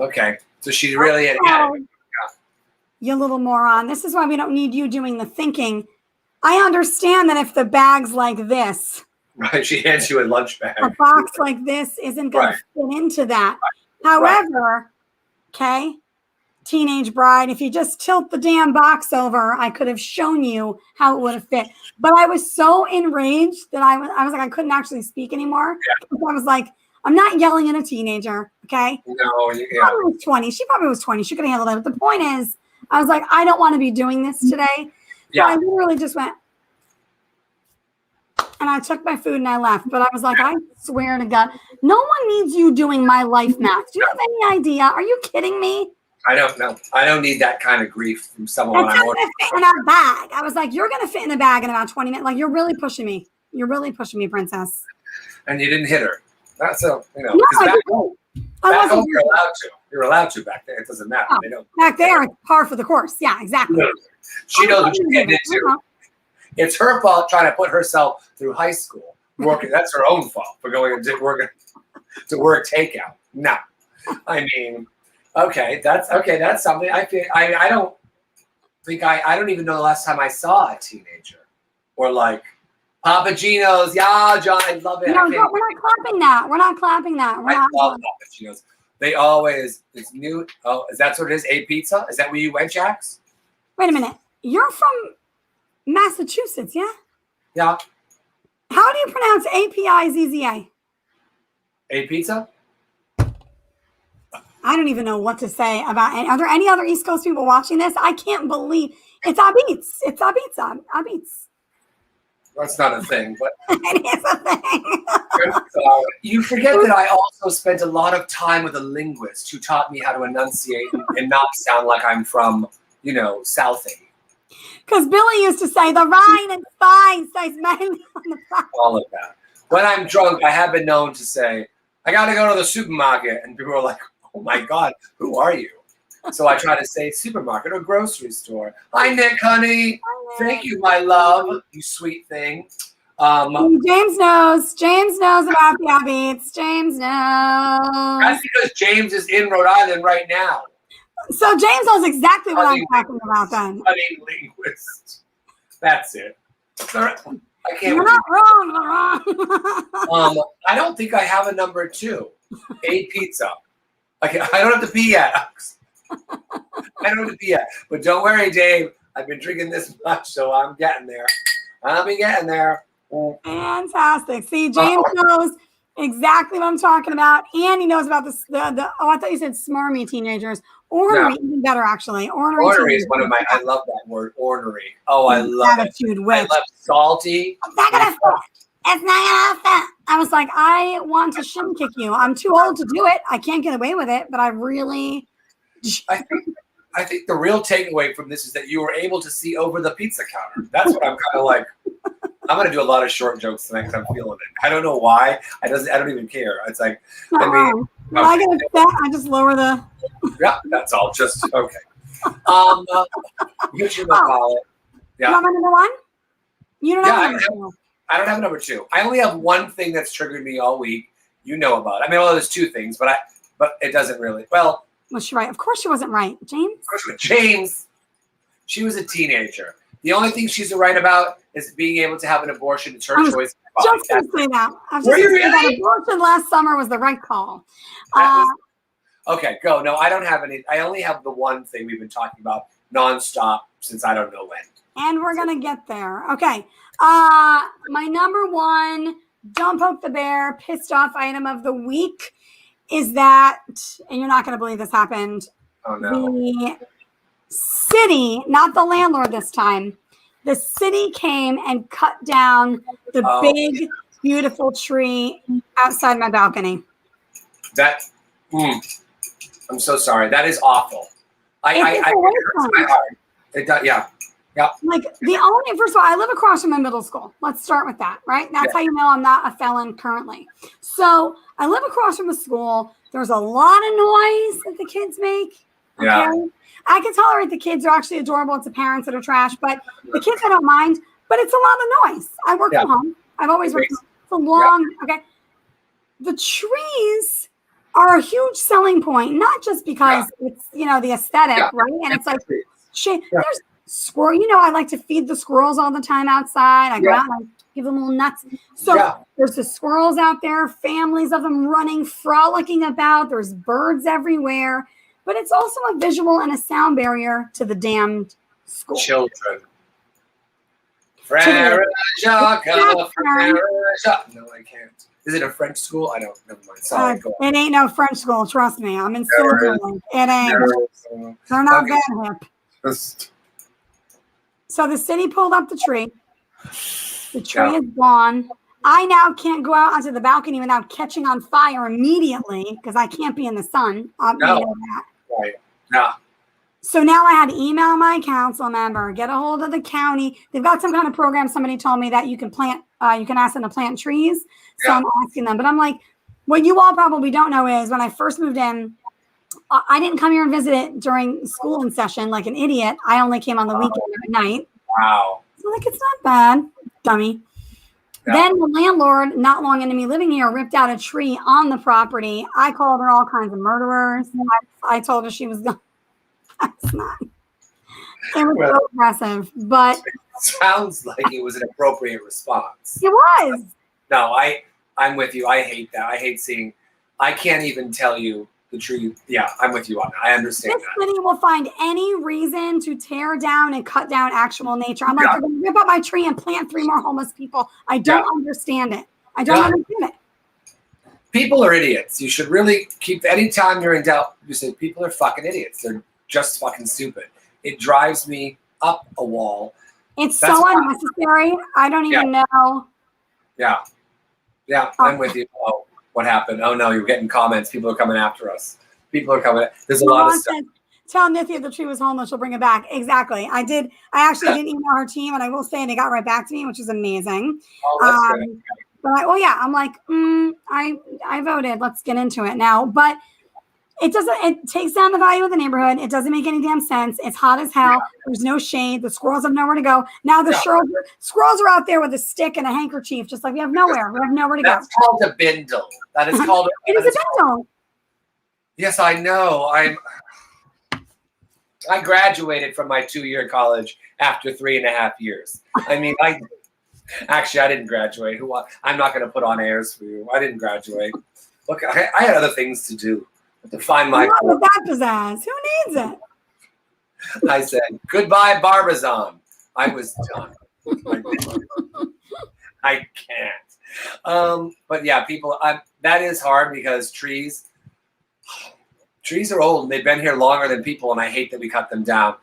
Speaker 1: Okay, so she really had it.
Speaker 2: You little moron. This is why we don't need you doing the thinking. I understand that if the bag's like this,
Speaker 1: Right, she hands you a lunch bag.
Speaker 2: a box like this isn't going to fit into that. However, okay, teenage bride, if you just tilt the damn box over, I could have shown you how it would have fit. But I was so enraged that I was like, I couldn't actually speak anymore. Yeah. I was like, I'm not yelling at a teenager, okay?
Speaker 1: No,
Speaker 2: She probably was 20. She probably was 20. She could have handled it. But the point is, I was like, I don't want to be doing this today.
Speaker 1: Yeah.
Speaker 2: So I literally just went, and I took my food and I left. But I was like, I swear to God, no one needs you doing my life math. Do you have any idea? Are you kidding me?
Speaker 1: I don't know. I don't need that kind of grief from someone.
Speaker 2: That's not going to fit in a bag. I was like, you're going to fit in a bag in about 20 minutes. Like, you're really pushing me. You're really pushing me, princess.
Speaker 1: And you didn't hit her. That's
Speaker 2: No, I wasn't.
Speaker 1: You're allowed to. You're allowed to back there. It doesn't matter.
Speaker 2: Oh,
Speaker 1: they don't.
Speaker 2: Back there, it's par for the course. Yeah, exactly.
Speaker 1: Literally. She knows what she's getting into. It's her fault trying to put herself through high school. Working. That's her own fault for going to work takeout. No. I mean, okay, that's something. I feel I don't think I don't even know the last time I saw a teenager or like Papa Gino's. Yeah, John, I love it.
Speaker 2: No, we're not clapping that. We're not clapping that. We're
Speaker 1: I
Speaker 2: not.
Speaker 1: love Papa Gino's. They always, it's new. Oh, is that what it is? A pizza? Is that where you went, Jax?
Speaker 2: Wait a minute. You're from Massachusetts, yeah?
Speaker 1: Yeah.
Speaker 2: How do you pronounce APIZZA?
Speaker 1: A pizza?
Speaker 2: I don't even know what to say about it. Are there any other East Coast people watching this? I can't believe it's Abitz. It's Abitz. Abitz.
Speaker 1: That's not a thing, but
Speaker 2: It is a thing.
Speaker 1: you forget that I also spent a lot of time with a linguist who taught me how to enunciate and not sound like I'm from, Southing.
Speaker 2: Because Billy used to say the Rhine and Spine stays mainly on the platform.
Speaker 1: All of that. When I'm drunk, I have been known to say, I got to go to the supermarket. And people are like, oh my God, who are you? So I try to say supermarket or grocery store. Hi, Nick, honey. Thank you, my love, you sweet thing.
Speaker 2: James knows. James knows about the Abitz. James knows.
Speaker 1: That's because James is in Rhode Island right now.
Speaker 2: So James knows exactly what I'm talking about then.
Speaker 1: Studying linguist. That's it. I can't.
Speaker 2: You're not wrong. You're wrong.
Speaker 1: I don't think I have a number 2. A pizza. I don't have to pee yet. I don't have to pee yet. But don't worry, Dave. I've been drinking this much, so I'm getting there. I'll be getting there.
Speaker 2: Fantastic. See, James knows exactly what I'm talking about, and he knows about the I thought you said smarmy teenagers. Ornery, even better actually.
Speaker 1: Ornery is one of my. I love that word, ornery. Oh, I love
Speaker 2: attitude
Speaker 1: it.
Speaker 2: Witch.
Speaker 1: I love salty.
Speaker 2: It's not gonna fit. It's not gonna fit. I was like, I want to shin kick you. I'm too old to do it. I can't get away with it, but I really.
Speaker 1: I think the real takeaway from this is that you were able to see over the pizza counter. That's what I'm kind of like. I'm gonna do a lot of short jokes tonight because I'm feeling it. I don't know why. I don't even care. It's like
Speaker 2: when I get upset, I just lower the.
Speaker 1: Yeah, that's all. Just okay. You should call it. Yeah.
Speaker 2: You want my number 1? You don't have number 2.
Speaker 1: I don't have number 2. I only have one thing that's triggered me all week. You know about it. I mean, well, there's 2 things, but it doesn't really. Well,
Speaker 2: was she right? Of course she wasn't right, James.
Speaker 1: James. She was a teenager. The only thing she's right about is being able to have an abortion. It's her choice.
Speaker 2: Just going to say that. I was just going to say that abortion last summer was the right call.
Speaker 1: Okay, go. No, I don't have any. I only have the one thing we've been talking about nonstop since I don't know when.
Speaker 2: And we're going to get there. Okay. My number 1, don't poke the bear, pissed off item of the week is that, and you're not going to believe this happened.
Speaker 1: Oh, no.
Speaker 2: The city, not the landlord this time, the city came and cut down the big, beautiful tree outside my balcony.
Speaker 1: I'm so sorry. That is awful. It hurts my heart. It does, yeah.
Speaker 2: Like first of all, I live across from a middle school. Let's start with that, right? That's how you know I'm not a felon currently. So I live across from a school. There's a lot of noise that the kids make. Okay? Yeah. I can tolerate the kids are actually adorable. It's the parents that are trash, but the kids I don't mind. But it's a lot of noise. I work from home. I've always worked from home. It's a long, okay. The trees are a huge selling point, not just because it's, the aesthetic, right? And it's like, there's squirrel, I like to feed the squirrels all the time outside. I go out and I give them little nuts. So there's the squirrels out there, families of them running, frolicking about. There's birds everywhere. But it's also a visual and a sound barrier to the damned school.
Speaker 1: Children. No, I can't. Is it a French school? I don't. Never mind. Sorry.
Speaker 2: It ain't no French school. Trust me. I'm in Switzerland. It ain't. They're not that hip. So the city pulled up the tree. The tree is gone. I now can't go out onto the balcony without catching on fire immediately because I can't be in the sun.
Speaker 1: Right. Yeah.
Speaker 2: So now I had to email my council member, get a hold of the county. They've got some kind of program. Somebody told me that you can plant, you can ask them to plant trees. So I'm asking them. But I'm like, what you all probably don't know is when I first moved in, I didn't come here and visit it during school in session like an idiot. I only came on the weekend at night.
Speaker 1: Wow.
Speaker 2: So like, it's not bad, dummy. Yeah. Then the landlord, not long into me living here, ripped out a tree on the property. I called her all kinds of murderers. I told her she was going. That's not. It was so aggressive. But
Speaker 1: sounds like it was an appropriate response.
Speaker 2: It was.
Speaker 1: No, I'm with you. I hate that. I hate seeing. I can't even tell you the tree. Yeah, I'm with you on that. I understand
Speaker 2: This
Speaker 1: that.
Speaker 2: city will find any reason to tear down and cut down actual nature. I'm like, they're going to rip up my tree and plant 3 more homeless people. I don't understand it. I don't understand it.
Speaker 1: People are idiots. You should really keep. Anytime you're in doubt, you say people are fucking idiots. They're just fucking stupid. It drives me up a wall.
Speaker 2: It's so unnecessary. I don't even know.
Speaker 1: Yeah. Yeah, I'm with you. Oh, what happened? Oh no, you're getting comments. People are coming after us. People are coming. There's a lot of stuff.
Speaker 2: Tell Nithya if the tree was homeless, she'll bring it back. Exactly. I actually did email her team, and I will say they got right back to me, which is amazing.
Speaker 1: Oh, that's good.
Speaker 2: But I'm like, I voted. Let's get into it now. But it takes down the value of the neighborhood. It doesn't make any damn sense. It's hot as hell. There's no shade. The squirrels have nowhere to go. Now the squirrels are out there with a stick and a handkerchief, just like we have nowhere. We have nowhere to go.
Speaker 1: That's called a bindle. That is called
Speaker 2: it is a bindle.
Speaker 1: Yes, I know. I graduated from my 2-year college after 3.5 years. I mean, I didn't graduate. I'm not going to put on airs for you. I didn't graduate. Look, I had other things to do. To find my.
Speaker 2: Not with that pizzazz. Who needs it?
Speaker 1: I said goodbye, Barbizon. I was done. I can't. But yeah, people. That is hard because trees are old and they've been here longer than people, and I hate that we cut them down.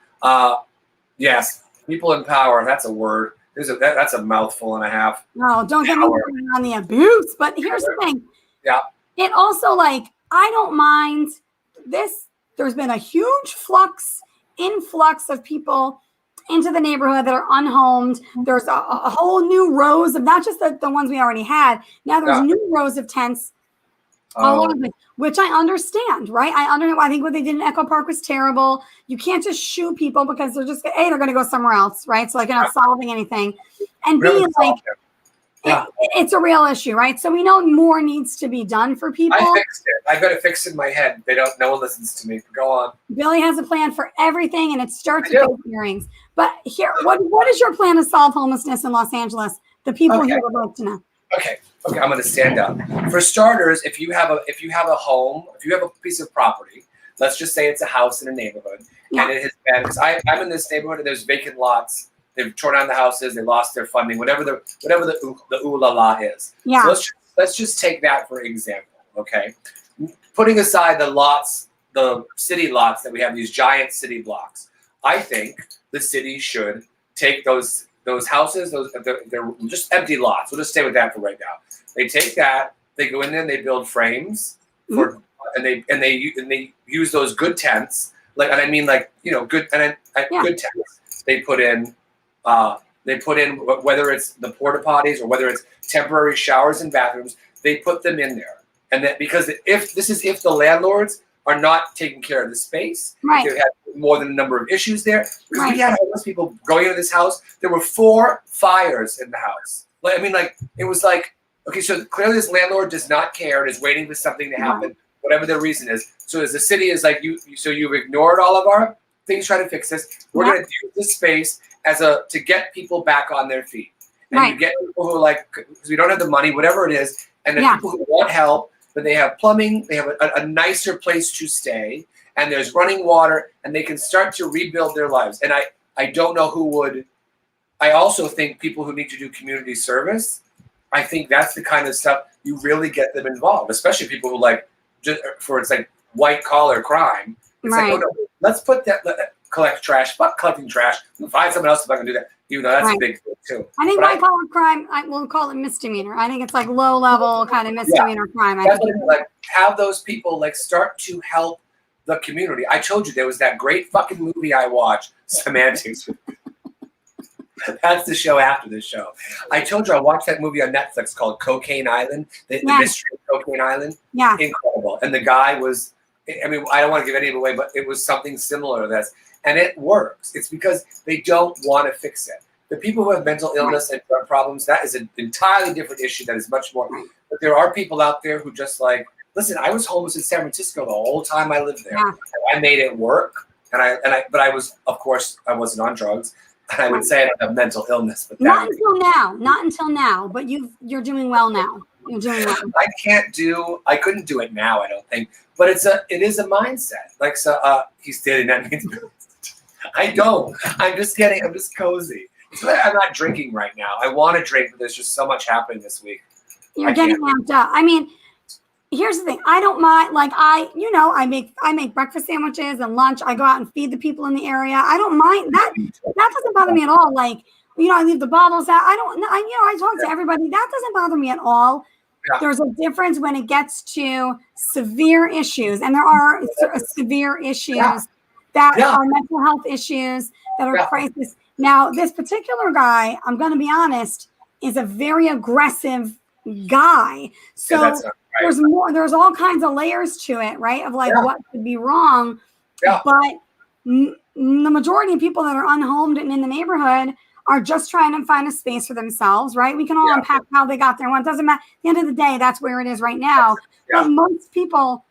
Speaker 1: Yes, people in power. That's a word. That's a mouthful and a half.
Speaker 2: No, don't get me on the abuse. But here's the thing.
Speaker 1: Yeah.
Speaker 2: It also I don't mind this. There's been a huge influx of people into the neighborhood that are unhomed. There's a whole new rows of not just the ones we already had. Now there's new rows of tents all over the place, which I understand, right? I think what they did in Echo Park was terrible. You can't just shoot people because they're going to go somewhere else, right? So you're not solving anything. And
Speaker 1: really
Speaker 2: it's a real issue, right? So we know more needs to be done for people.
Speaker 1: I fixed it. I've got it fixed in my head. No one listens to me. Go on.
Speaker 2: Billy has a plan for everything, and it starts with those hearings. But here, what is your plan to solve homelessness in Los Angeles? The people here would like to know.
Speaker 1: Okay, I'm going to stand up. For starters, if you have a home, if you have a piece of property, let's just say it's a house in a neighborhood, and it has been. Because I'm in this neighborhood, and there's vacant lots. They've torn down the houses. They lost their funding. Whatever the ooh la la is. Yeah. So let's just take that for example. Okay, putting aside the city lots that we have, these giant city blocks. I think the city should take those houses. They're just empty lots. We'll just stay with that for right now. They take that. They go in there and they build frames and they use those good tents. Good tents. They put in whether it's the porta potties or whether it's temporary showers and bathrooms, they put them in there. And that because if the landlords are not taking care of the space, they have more than a number of issues there. Because we had homeless people going into this house. There were 4 fires in the house. It was okay, so clearly this landlord does not care and is waiting for something to happen, whatever the reason is. So as the city is you've ignored all of our things trying to fix this. We're going to use this space to get people back on their feet. And you get people who are because we don't have the money, whatever it is, and the people who want help, but they have plumbing, they have a nicer place to stay, and there's running water, and they can start to rebuild their lives. And I don't know who would. I also think people who need to do community service, I think that's the kind of stuff you really get them involved, especially people who it's white collar crime. It's oh no, let's put collect trash. Fuck collecting trash. We'll find someone else if I can do that. Even though that's a big thing too.
Speaker 2: I think white collar crime, we'll call it misdemeanor. I think it's low level kind of misdemeanor crime.
Speaker 1: Have those people start to help the community. I told you there was that great fucking movie I watched, Semantics. That's the show after this show. I told you I watched that movie on Netflix called Cocaine Island, the mystery of Cocaine Island. Yeah. Incredible. And the guy was, I don't want to give any of it away, but it was something similar to this. And it works. It's because they don't want to fix it. The people who have mental illness and drug problems, that is an entirely different issue that is much more. But there are people out there who just listen, I was homeless in San Francisco the whole time I lived there. Yeah. And I made it work. But I was, of course, I wasn't on drugs. I would say I don't have mental illness, but
Speaker 2: not until now. But you're doing well now. You're doing well.
Speaker 1: I couldn't do it now, I don't think. But it is a mindset. Like, so he's stating that means I don't. I'm just cozy. So I'm not drinking right now. I want to drink, but there's just so much happening this week.
Speaker 2: You're getting amped up. I mean, here's the thing. I don't mind. Like I make breakfast sandwiches and lunch. I go out and feed the people in the area. I don't mind that. That doesn't bother me at all. Like, I leave the bottles out. I talk to everybody. That doesn't bother me at all. Yeah. There's a difference when it gets to severe issues, and there are severe issues that are mental health issues that are crisis. Now, this particular guy, I'm going to be honest, is a very aggressive guy. So there's all kinds of layers to it, right? Of like what could be wrong. Yeah. But the majority of people that are unhomed and in the neighborhood are just trying to find a space for themselves, right? We can all unpack how they got there. Well, it doesn't matter. At the end of the day, that's where it is right now. Yeah. But most people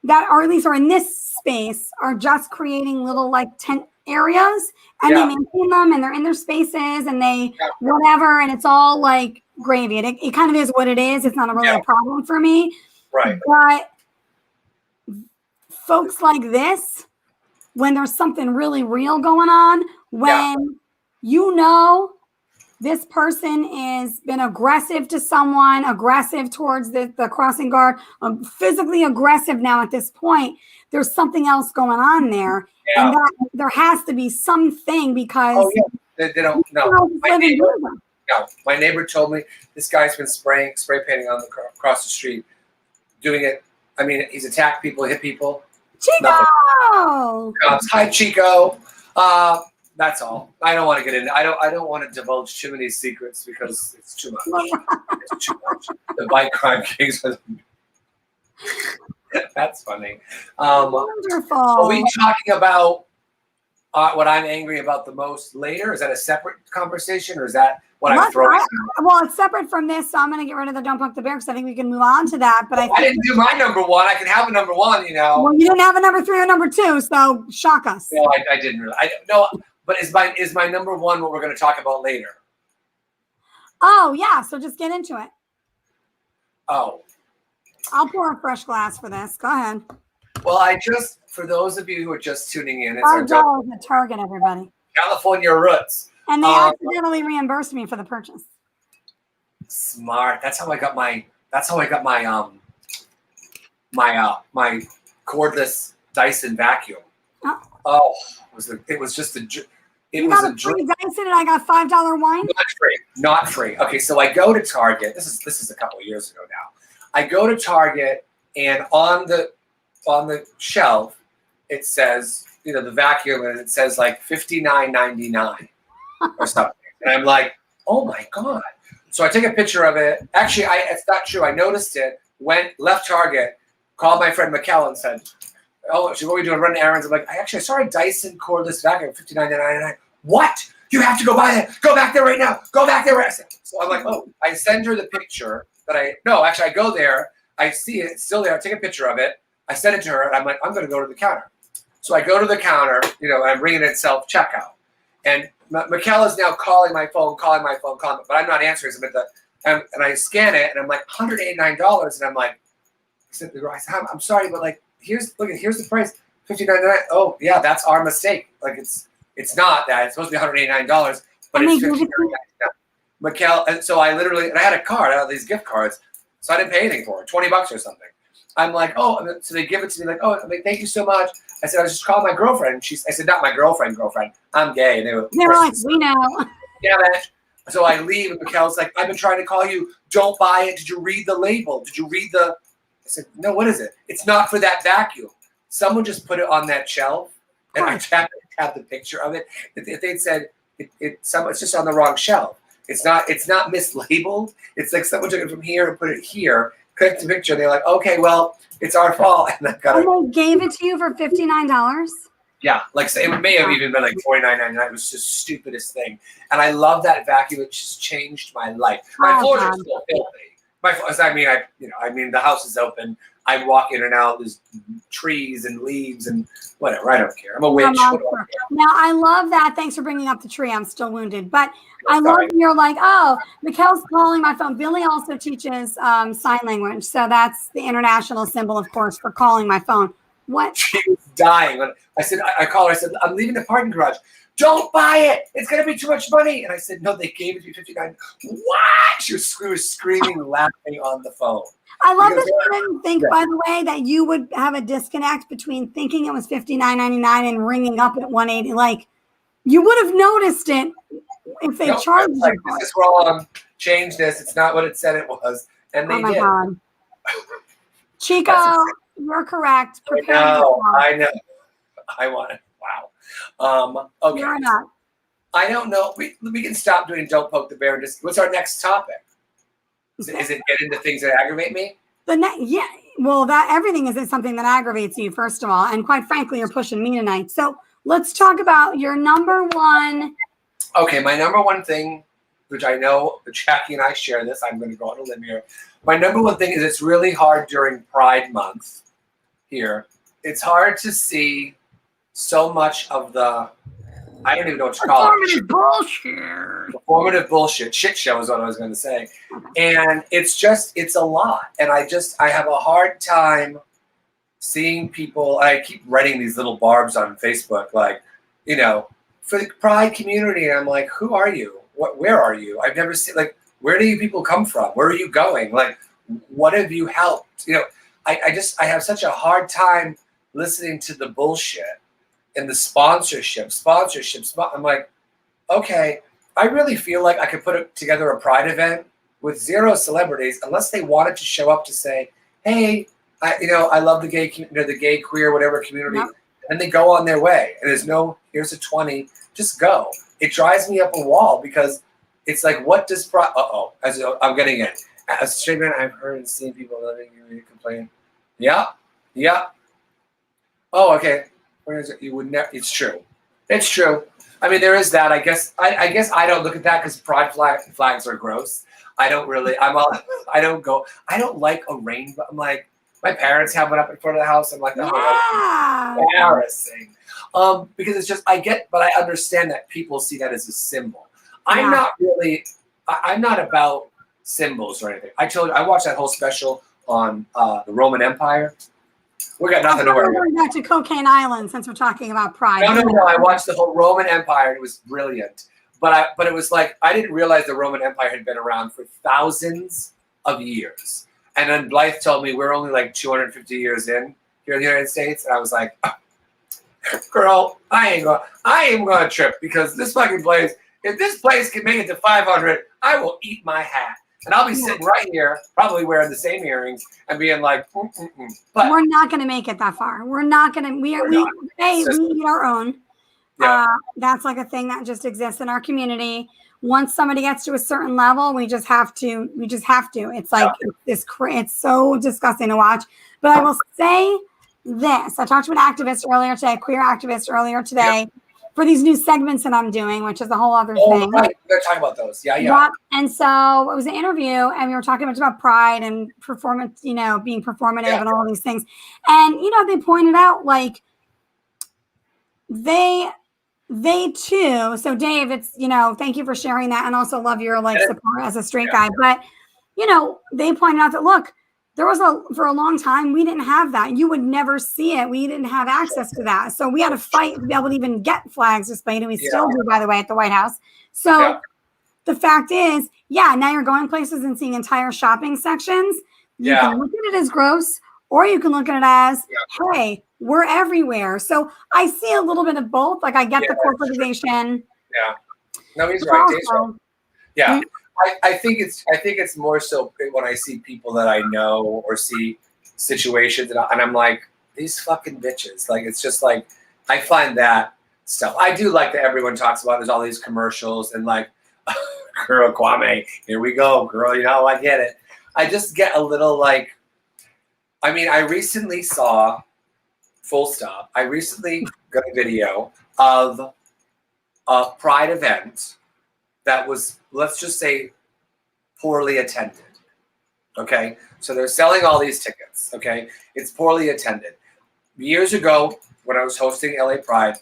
Speaker 2: that are at least are in this space are just creating little like tent areas, and they maintain them, and they're in their spaces, and they whatever, and it's all like gravy. It kind of is what it is. It's not really a problem for me.
Speaker 1: Right.
Speaker 2: But folks like this, when there's something really real going on, when this person is been aggressive to someone, aggressive towards the crossing guard, physically aggressive now at this point, there's something else going on there. Yeah. And that there has to be something because
Speaker 1: they don't know. My neighbor told me this guy's been spray painting on across the street, doing it. I mean, he's attacked people, hit people.
Speaker 2: Chico!
Speaker 1: Hi, Chico. That's all. I don't want to get into. I don't want to divulge too many secrets because it's too much. It's too much. The bike crime kings. That's funny.
Speaker 2: Wonderful.
Speaker 1: Are we talking about what I'm angry about the most later? Is that a separate conversation, or is that what I'm throwing?
Speaker 2: Well, it's separate from this, so I'm going to get rid of the Don't Poke the Bear because I think we can move on to that. But I
Speaker 1: didn't do my number one. I can have a number one,
Speaker 2: Well, you didn't have a number 3 or number 2, so shock us.
Speaker 1: No, I didn't really. No, but is my number one what we're going to talk about later?
Speaker 2: Oh yeah, so just get into it.
Speaker 1: Oh.
Speaker 2: I'll pour a fresh glass for this. Go ahead.
Speaker 1: Well, for those of you who are just tuning in, it's
Speaker 2: $5 at Target, everybody.
Speaker 1: California Roots.
Speaker 2: And they accidentally reimbursed me for the purchase.
Speaker 1: Smart. That's how I got my my cordless Dyson vacuum. Oh, it was just a
Speaker 2: You got a free Dyson and I got $5 wine?
Speaker 1: Not free. Okay, so I go to Target. This is a couple of years ago now. I go to Target, and on the shelf it says, the vacuum, and it says like $59.99 or something. And I'm like, oh my God. So I take a picture of it. Actually, it's not true. I noticed it, left Target, called my friend Mikkel and said, oh, what are we doing? Running errands. I'm like, I saw a Dyson cordless vacuum, $59.99. What? You have to go buy it. Go back there right now. Go back there. So I'm like, oh, I send her the picture I go there. I see it. It's still there. I take a picture of it. I send it to her, and I'm like, I'm going to go to the counter. So I go to the counter, and I'm ringing it self-checkout. And Mikkel is now calling my phone, but I'm not answering. And I scan it, and I'm like, $189. And I'm like, I'm sorry, but like, here's the price, $59.99. Oh yeah, that's our mistake. Like it's not that. It's supposed to be $189, but it's $59.99. Mikkel, and so I had a card, I had these gift cards, so I didn't pay anything for it, $20 or something. I'm like, oh, so they give it to me like, oh, I'm like, thank you so much. I said, I was just calling my girlfriend. I said, not my girlfriend. I'm gay. And they were
Speaker 2: like, we know.
Speaker 1: Yeah, man. So I leave, and Mikkel's like, I've been trying to call you. Don't buy it. Did you read the label? Did you read the? I said, no. What is it? It's not for that vacuum. Someone just put it on that shelf, and I tapped the picture of it. If they'd said it's just on the wrong shelf. It's not mislabeled. It's like someone took it from here and put it here. Clicked the picture. And they're like, okay, well, it's our fault. And
Speaker 2: they gave it to you for $59.
Speaker 1: Yeah, like it may have even been like $49.99. It was just the stupidest thing. And I love that vacuum. It just changed my life. My floors are still filthy. The house is open. I walk in and out. There's trees and leaves and whatever. I don't care. I'm a witch. What do I care?
Speaker 2: Now, I love that. Thanks for bringing up the tree. I'm still wounded. But I love
Speaker 1: Sorry.
Speaker 2: you're like, oh, Mikkel's calling my phone. Billy also teaches sign language. So that's the international symbol, of course, for calling my phone. What?
Speaker 1: She was dying. I said, I called her. I said, I'm leaving the parking garage. Don't buy it. It's going to be too much money. And I said, no, they gave it to me $59. What? She was screaming, laughing on the phone.
Speaker 2: I love that you didn't think, by the way, that you would have a disconnect between thinking it was $59.99 and ringing up at $180. Like, you would have noticed it if they charged you.
Speaker 1: Like, this is wrong. Change this. It's not what it said it was. And they
Speaker 2: Oh my
Speaker 1: did.
Speaker 2: God. Chico, you're correct. Prepare
Speaker 1: I know. I want it. Wow. Okay.
Speaker 2: You're not.
Speaker 1: I don't know. We can stop doing Don't Poke the Bear. And just, what's our next topic? Is it get into things that aggravate me?
Speaker 2: Yeah. Well, that everything isn't something that aggravates you, first of all. And quite frankly, you're pushing me tonight. So let's talk about your number one.
Speaker 1: Okay, my number one thing, which I know Jackie and I share this. I'm going to go on a limb here. My number one thing is it's really hard during Pride Month here. It's hard to see so much of the, I don't even know what to call it. Performative bullshit. Shit show is what I was going to say. And it's a lot. And I have a hard time seeing people. I keep writing these little barbs on Facebook, like, for the Pride community. And I'm like, who are you? Where are you? I've never seen, like, where do you people come from? Where are you going? Like, what have you helped? I have such a hard time listening to the bullshit and the sponsorships. I'm like, okay, I really feel like I could put together a Pride event with 0 celebrities unless they wanted to show up to say, hey, I love the gay, the gay, queer, whatever community. Yep. And they go on their way. And there's no, here's a 20, just go. It drives me up a wall because it's like, what does Pride, as I'm getting in. As a straight man, I've heard and seen people living here complain. Yeah. Oh, okay. Where is it? You would never. It's true. It's true. I mean, there is that. I guess I don't look at that because pride flags are gross. I don't really. I don't go. I don't like a rainbow. I'm like, my parents have one up in front of the house. I'm like, oh, embarrassing. Because it's just but I understand that people see that as a symbol. I'm not really. I'm not about symbols or anything. I told you I watched that whole special on the Roman Empire. We got nothing to worry about.
Speaker 2: We're going back to Cocaine Island since we're talking about Pride.
Speaker 1: No. I watched the whole Roman Empire. It was brilliant. But it was like, I didn't realize the Roman Empire had been around for thousands of years. And then Blythe told me we're only like 250 years in here in the United States. And I was like, girl, I ain't going to trip because this fucking place, if this place can make it to 500, I will eat my hat. And I'll be sitting right here, probably wearing the same earrings and being like, But
Speaker 2: we're not going to make it that far. We're not going to, we eat our own. Yeah. That's like a thing that just exists in our community. Once somebody gets to a certain level, we just have to. It's like it's so disgusting to watch. But I will say this. I talked to an activist earlier today, a queer activist earlier today. For these new segments that I'm doing, which is a whole other thing.
Speaker 1: Right. We're talking about those. Yeah.
Speaker 2: And so it was an interview, and we were talking much about pride and performance, being performative and all these things. And, they pointed out, like, they too. So, Dave, it's, thank you for sharing that, and also love your, support as a straight guy. But, they pointed out that, look, for a long time, we didn't have that. You would never see it. We didn't have access to that. So we had to fight to be able to even get flags displayed. And we still do, by the way, at the White House. So the fact is, now you're going places and seeing entire shopping sections. You can look at it as gross, or you can look at it as, hey, we're everywhere. So I see a little bit of both. Like, I get the corporatization.
Speaker 1: Yeah. No, he's right. Dave's right. Yeah. I think it's more so when I see people that I know or see situations and I'm like, these fucking bitches. Like, it's just like, I find that stuff. I do like that everyone talks about there's all these commercials and like, girl, Kwame, here we go, girl, I get it. I just get a little like, I mean, I recently saw, full stop, I recently got a video of a Pride event that was, let's just say, poorly attended. Okay, so they're selling all these tickets. Okay, it's poorly attended. Years ago, when I was hosting LA Pride,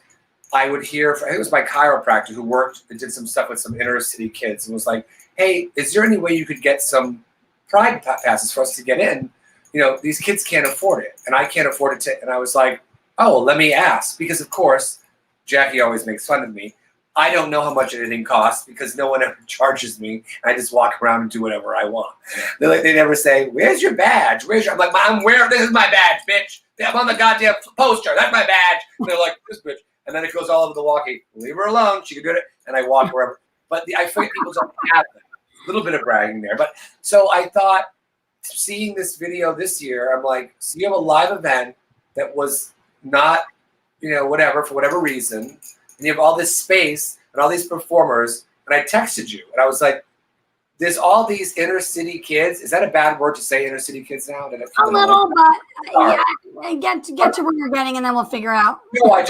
Speaker 1: I would hear, I think it was my chiropractor who worked and did some stuff with some inner city kids and was like, hey, is there any way you could get some Pride passes for us to get in? You know, these kids can't afford it and I can't afford it. And I was like, oh, well, let me ask. Because of course, Jackie always makes fun of me. I don't know how much anything costs because no one ever charges me. I just walk around and do whatever I want. They never say, where's your badge? I'm like, I'm wearing, this is my badge, bitch. I'm on the goddamn poster. That's my badge. And they're like, this bitch. And then it goes all over the walkie. Leave her alone. She can do it. And I walk wherever. But I feel like people don't have that. A little bit of bragging there. But so I thought, seeing this video this year, I'm like, so you have a live event that was not, you know, whatever, for whatever reason. And you have all this space and all these performers. And I texted you. And I was like, there's all these inner city kids. Is that a bad word to say, inner city kids now?
Speaker 2: A little, but yeah, get to where you're getting, and then we'll figure out.
Speaker 1: No, I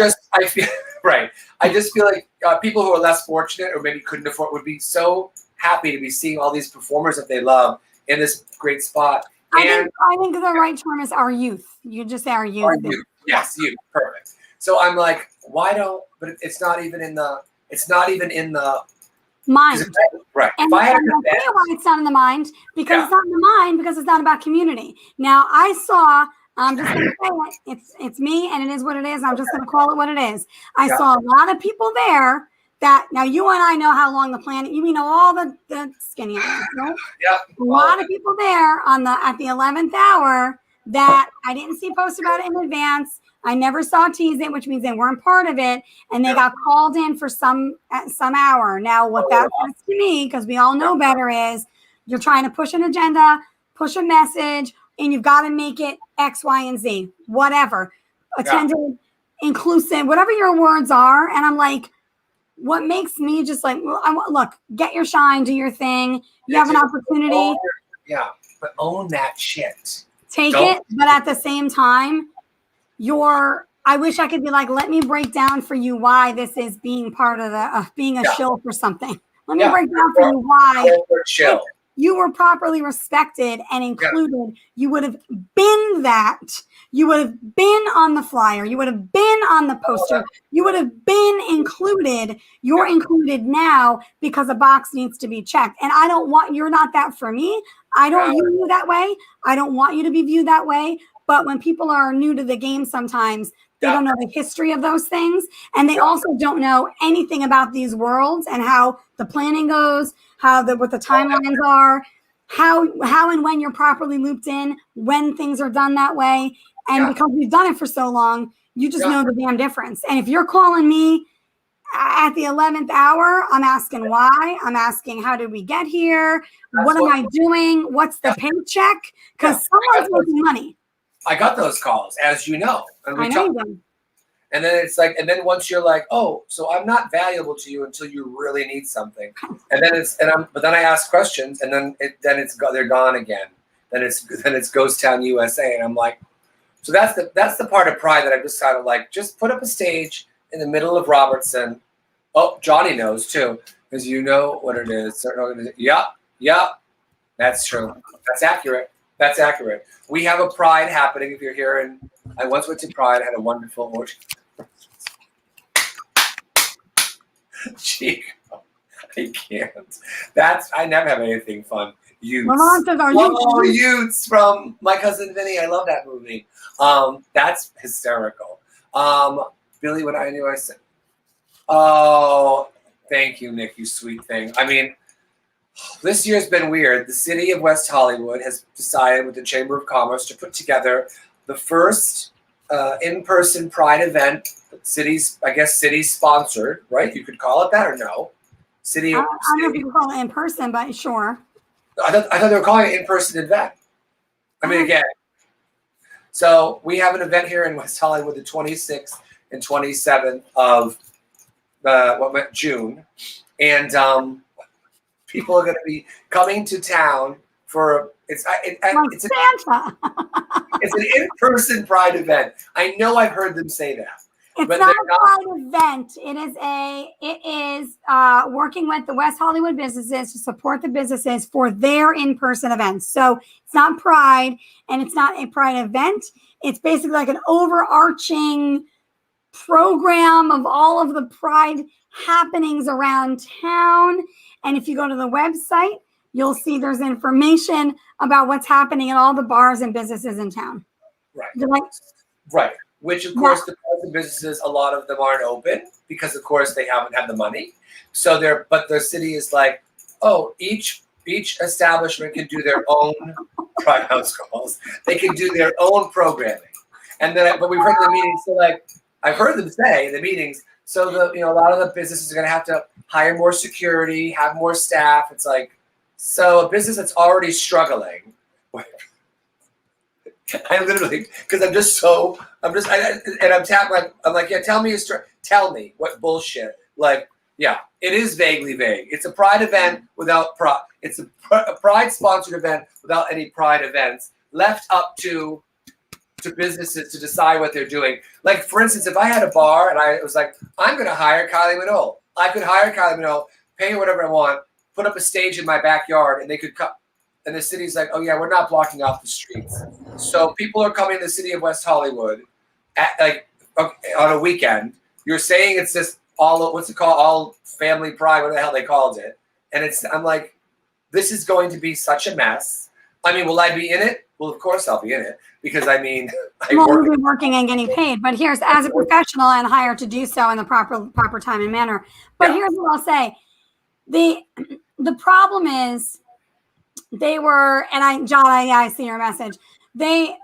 Speaker 1: feel right. I just feel like people who are less fortunate or maybe couldn't afford would be so happy to be seeing all these performers that they love in this great spot.
Speaker 2: I think the right term is our youth. You just say our youth.
Speaker 1: Our youth. Yes, youth. Perfect. So I'm like, why don't? But it's not even in the. It's not even in the
Speaker 2: mind.
Speaker 1: Right.
Speaker 2: And I'll tell you why it's not in the mind, because it's not in the mind, because it's not about community. Now, I saw, I'm just going to say it, it's me, and it is what it is. I'm just going to call it what it is. I saw a lot of people there that, now you and I know how long the planet, you know all the skinny ones, right?
Speaker 1: Yeah.
Speaker 2: A lot of people there at the 11th hour that I didn't see posted about it in advance. I never saw tease it, which means they weren't part of it, and they got called in for some hour. Now, what that says to me, because we all know better, is you're trying to push an agenda, push a message, and you've got to make it X, Y, and Z, whatever, attended, inclusive, whatever your words are. And I'm like, what makes me just like, look, get your shine, do your thing. You have an opportunity.
Speaker 1: But own that shit.
Speaker 2: Take it, but at the same time, I wish I could be like, let me break down for you why this is being part of being a shill for something. Let me break down for you why if you were properly respected and included. You would have been that. You would have been on the flyer. You would have been on the poster. You would have been included. You're included now because a box needs to be checked. And you're not that for me. I don't view you that way. I don't want you to be viewed that way. But when people are new to the game, sometimes they don't know the history of those things. And they also don't know anything about these worlds and how the planning goes, what the timelines are, how and when you're properly looped in, when things are done that way. And because we've done it for so long, you just know the damn difference. And if you're calling me at the 11th hour, I'm asking why. I'm asking, how did we get here? What am I doing? What's the paycheck? Because someone's making money.
Speaker 1: I got those calls, as you know. And
Speaker 2: I know them. And
Speaker 1: then it's like, and then once you're like, oh, so I'm not valuable to you until you really need something. And then but then I ask questions, and then they're gone again. Then it's Ghost Town USA, and I'm like, so that's the part of Pride that I've decided, like, just put up a stage in the middle of Robertson. Oh, Johnny knows too, because you know what it is. Certain organization. Yeah, that's true. That's accurate. That's accurate. We have a Pride happening if you're here. And I once went to Pride. I had a wonderful orgy. Chico, I can't. I never have anything fun. Utes from My Cousin Vinny. I love that movie. That's hysterical. Billy, what I knew I said. Oh, thank you, Nick, you sweet thing. I mean, this year's been weird. The city of West Hollywood has decided with the Chamber of Commerce to put together the first in-person Pride event. City sponsored, right? You could call it that, or no? I don't
Speaker 2: know if you can call it in person, but sure.
Speaker 1: I thought they were calling it in-person event. I mean, again. So we have an event here in West Hollywood, the 26th and 27th of June, and people are going to be coming to town for it's an in-person Pride event. I know I've heard them say that,
Speaker 2: It's
Speaker 1: but
Speaker 2: not
Speaker 1: they're
Speaker 2: a
Speaker 1: not.
Speaker 2: pride event. It is working with the West Hollywood businesses to support the businesses for their in-person events. So it's not Pride, and it's not a Pride event. It's basically like an overarching program of all of the Pride happenings around town. And if you go to the website, you'll see there's information about what's happening at all the bars and businesses in town.
Speaker 1: Right.
Speaker 2: Like,
Speaker 1: right. Which, of course, the bars and businesses, a lot of them aren't open because, of course, they haven't had the money. So but the city is like, oh, each establishment can do their own Pride house calls. They can do their own programming. And then, but we've heard in the meetings, so like, I've heard them say in the meetings, so a lot of the businesses are going to have to hire more security, have more staff. It's like, so a business that's already struggling. I literally, because I'm like, yeah, tell me what bullshit. Like, yeah, it is vaguely vague. It's a Pride event without Pride. It's a Pride sponsored event without any Pride events, left up to businesses to decide what they're doing. Like, for instance, if I had a bar and I was like, I'm going to hire Kylie Minogue. I could hire Kylie Minogue, pay her whatever I want, put up a stage in my backyard, and they could cut. And the city's like, oh yeah, we're not blocking off the streets. So people are coming to the city of West Hollywood on a weekend. You're saying it's just what's it called? All family pride, whatever the hell they called it. And I'm like, this is going to be such a mess. I mean, will I be in it? Well, of course I'll be in it because I mean,
Speaker 2: we'll be working and getting paid. But here's, as a professional and hired to do so in the proper time and manner. But here's what I'll say: the problem is they were, and John, I see your message. They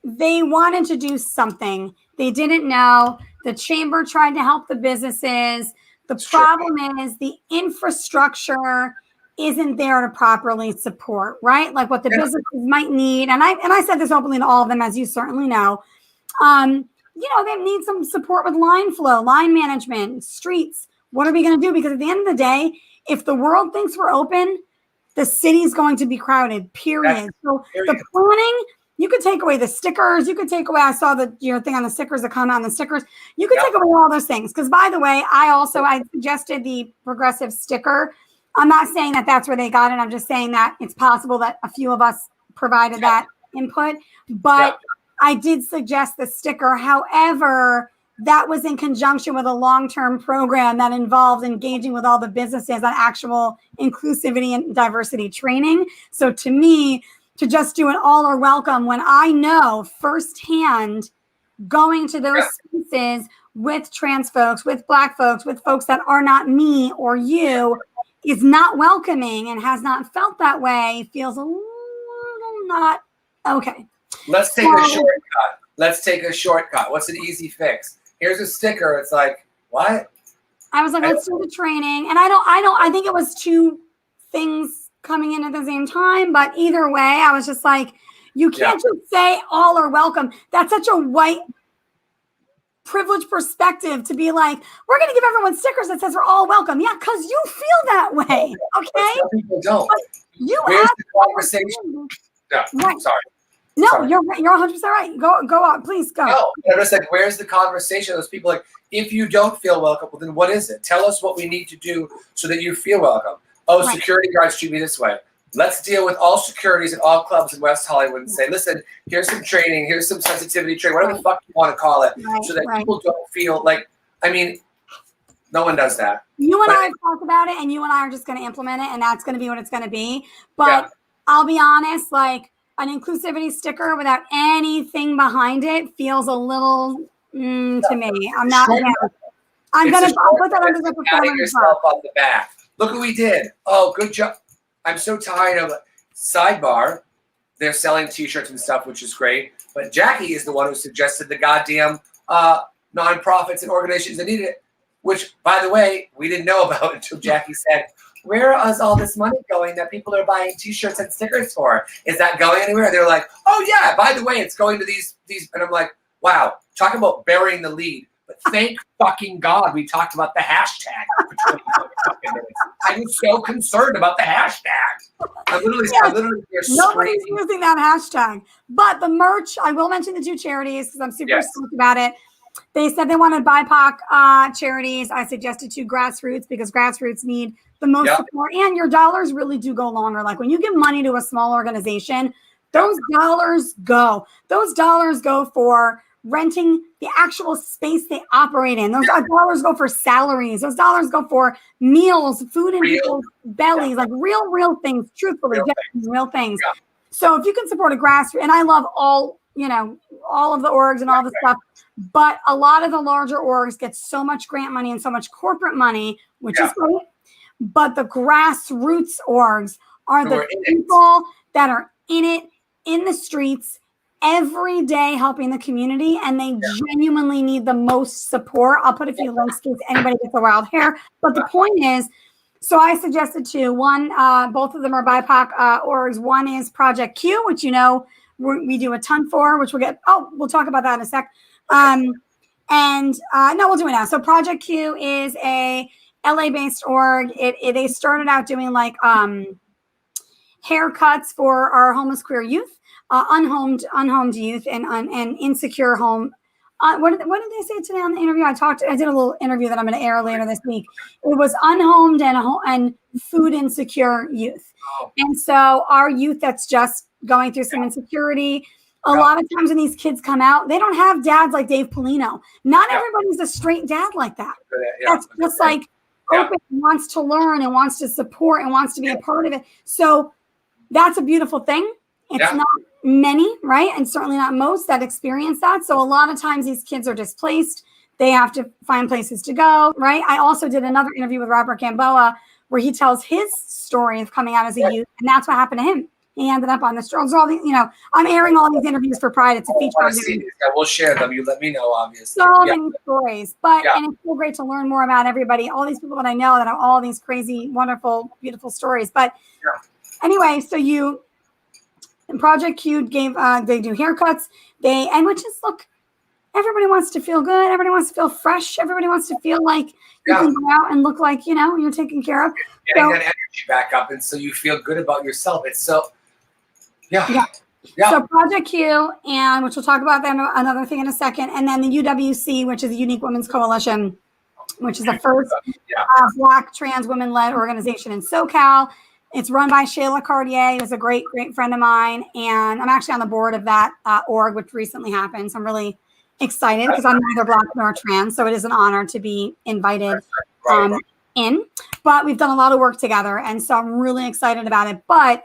Speaker 2: wanted to do something. They didn't know. The chamber tried to help the businesses. The problem is the infrastructure isn't there to properly support, right? Like what the businesses might need. And I said this openly to all of them, as you certainly know. They need some support with line flow, line management, streets. What are we going to do? Because at the end of the day, if the world thinks we're open, the city's going to be crowded, period. So the planning, you could take away the stickers. You could take away, I saw your thing on the stickers, the comment on the stickers. You could take away all those things. Because by the way, I suggested the progressive sticker. I'm not saying that that's where they got it. I'm just saying that it's possible that a few of us provided that input. But I did suggest the sticker. However, that was in conjunction with a long-term program that involved engaging with all the businesses on actual inclusivity and diversity training. So to me, to just do an all or welcome when I know firsthand going to those spaces with trans folks, with Black folks, with folks that are not me or you is not welcoming and has not felt that way, feels a little not okay.
Speaker 1: Let's take a shortcut. What's an easy fix? Here's a sticker. It's like, what?
Speaker 2: I was like, let's do the training. And I think it was two things coming in at the same time. But either way, I was just like, you can't just say all are welcome. That's such a white privileged perspective to be like, we're going to give everyone stickers that says we're all welcome. Yeah, because you feel that way. Okay?
Speaker 1: Some people don't.
Speaker 2: Where's
Speaker 1: the conversation? Yeah,
Speaker 2: right.
Speaker 1: Sorry.
Speaker 2: No, sorry. You're 100% right. Go on. Please go.
Speaker 1: No, I'm just like, where's the conversation? Those people like, if you don't feel welcome, well, then what is it? Tell us what we need to do so that you feel welcome. Oh, right. Security guards treat me this way. Let's deal with all securities at all clubs in West Hollywood and say, listen, here's some training, here's some sensitivity training, whatever the fuck you want to call it, so that people don't feel like, I mean, no one does that.
Speaker 2: You and I have talked about it, and you and I are just going to implement it, and that's going to be what it's going to be. But I'll be honest, like an inclusivity sticker without anything behind it feels a little to me. I'm not. I'm going to put that under the
Speaker 1: performance. Yourself on the back. Look what we did. Oh, good job. I'm so tired of sidebar. They're selling T-shirts and stuff, which is great. But Jackie is the one who suggested the goddamn nonprofits and organizations that need it, which, by the way, we didn't know about until Jackie said, where is all this money going that people are buying T-shirts and stickers for? Is that going anywhere? They're like, oh, yeah, by the way, it's going to these. And I'm like, wow, talk about burying the lead. But thank fucking God we talked about the hashtag for 20 fucking minutes. I was so concerned about the hashtag. I'm literally
Speaker 2: nobody's using that hashtag. But the merch, I will mention the two charities because I'm super stoked about it. They said they wanted BIPOC charities. I suggested to grassroots because grassroots need the most support, and your dollars really do go longer. Like when you give money to a small organization, those dollars go. Those dollars go for renting the actual space they operate in. Those dollars go for salaries. Those dollars go for meals, food in people's bellies, like real things, truthfully, real things.
Speaker 1: Yeah.
Speaker 2: So if you can support a grassroots, and I love all of the orgs and all the stuff, but a lot of the larger orgs get so much grant money and so much corporate money, which is great. But the grassroots orgs are the people that are in it, in the streets, every day helping the community, and they genuinely need the most support. I'll put a few links in case anybody gets a wild hair. But the point is, so I suggested both of them are BIPOC orgs. One is Project Q, which we do a ton for, which we'll talk about that in a sec. No, we'll do it now. So Project Q is a LA-based org. They started out doing like haircuts for our homeless queer youth, unhomed youth, and insecure home. What did they say today on the interview? I did a little interview that I'm going to air later this week. It was unhomed and food insecure youth. And so our youth that's just going through some insecurity. A lot of times when these kids come out, they don't have dads like Dave Polino. Not everybody's a straight dad like that. That's just like open, wants to learn and wants to support and wants to be a part of it. So that's a beautiful thing. It's not many, right? And certainly not most that experience that. So a lot of times these kids are displaced. They have to find places to go, right? I also did another interview with Robert Gamboa where he tells his story of coming out as a youth, and that's what happened to him. He ended up on the streets. All these, I'm airing all these interviews for Pride. It's a feature.
Speaker 1: We'll share them. You let me know, obviously.
Speaker 2: So many stories, and it's so great to learn more about everybody. All these people that I know that have all these crazy, wonderful, beautiful stories. But anyway, so in Project Q they do haircuts. Look, everybody wants to feel good. Everybody wants to feel fresh. Everybody wants to feel like you can go out and look like you're taken care of.
Speaker 1: Getting that energy back up, and so you feel good about yourself. It's so.
Speaker 2: So Project Q, and which we'll talk about them another thing in a second, and then the UWC, which is the Unique Women's Coalition, which is the first Black trans women-led organization in SoCal. It's run by Shayla Cartier, who's a great friend of mine, and I'm actually on the board of that org, which recently happened. So I'm really excited because I'm neither Black nor trans, so it is an honor to be invited in. But we've done a lot of work together, and so I'm really excited about it. But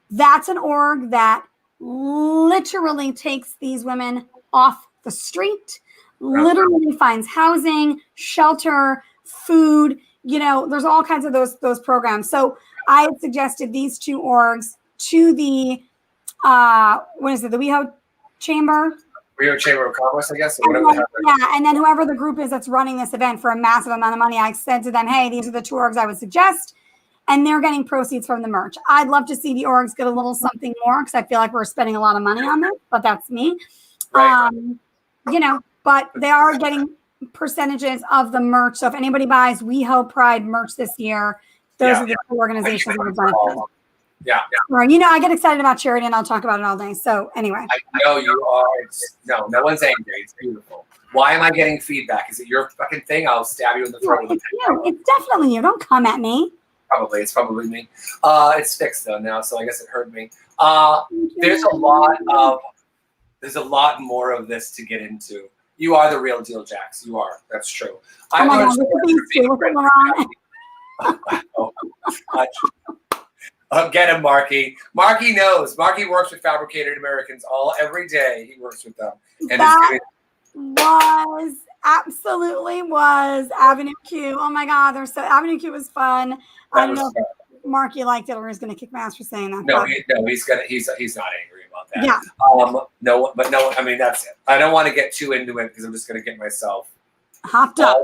Speaker 2: that's an org that literally takes these women off the street, literally finds housing, shelter, food. There's all kinds of those programs. So I had suggested these two orgs to the the WeHo Chamber.
Speaker 1: WeHo Chamber of Commerce, I guess.
Speaker 2: And then whoever the group is that's running this event for a massive amount of money, I said to them, hey, these are the two orgs I would suggest. And they're getting proceeds from the merch. I'd love to see the orgs get a little something more because I feel like we're spending a lot of money on this, but that's me. But they are getting percentages of the merch. So if anybody buys WeHo Pride merch this year, those are the two organizations that are benefited. I get excited about charity and I'll talk about it all day. So anyway.
Speaker 1: I know you are. No one's angry. It's beautiful. Why am I getting feedback? Is it your fucking thing? I'll stab you in the throat.
Speaker 2: It's you. It's definitely you. Don't come at me.
Speaker 1: It's probably me. It's fixed though now, so I guess it hurt me. There's a lot more of this to get into. You are the real deal, Jax. You are. That's true. Get him, Marky. Marky knows. Marky works with Fabricated Americans every day. He works with them. And
Speaker 2: absolutely was Avenue Q. Oh my God, Avenue Q was fun. I don't know if Marky liked it or he's going to kick my ass for saying that.
Speaker 1: He's not angry about that. I mean that's it. I don't want to get too into it because I'm just going to get myself
Speaker 2: hopped up.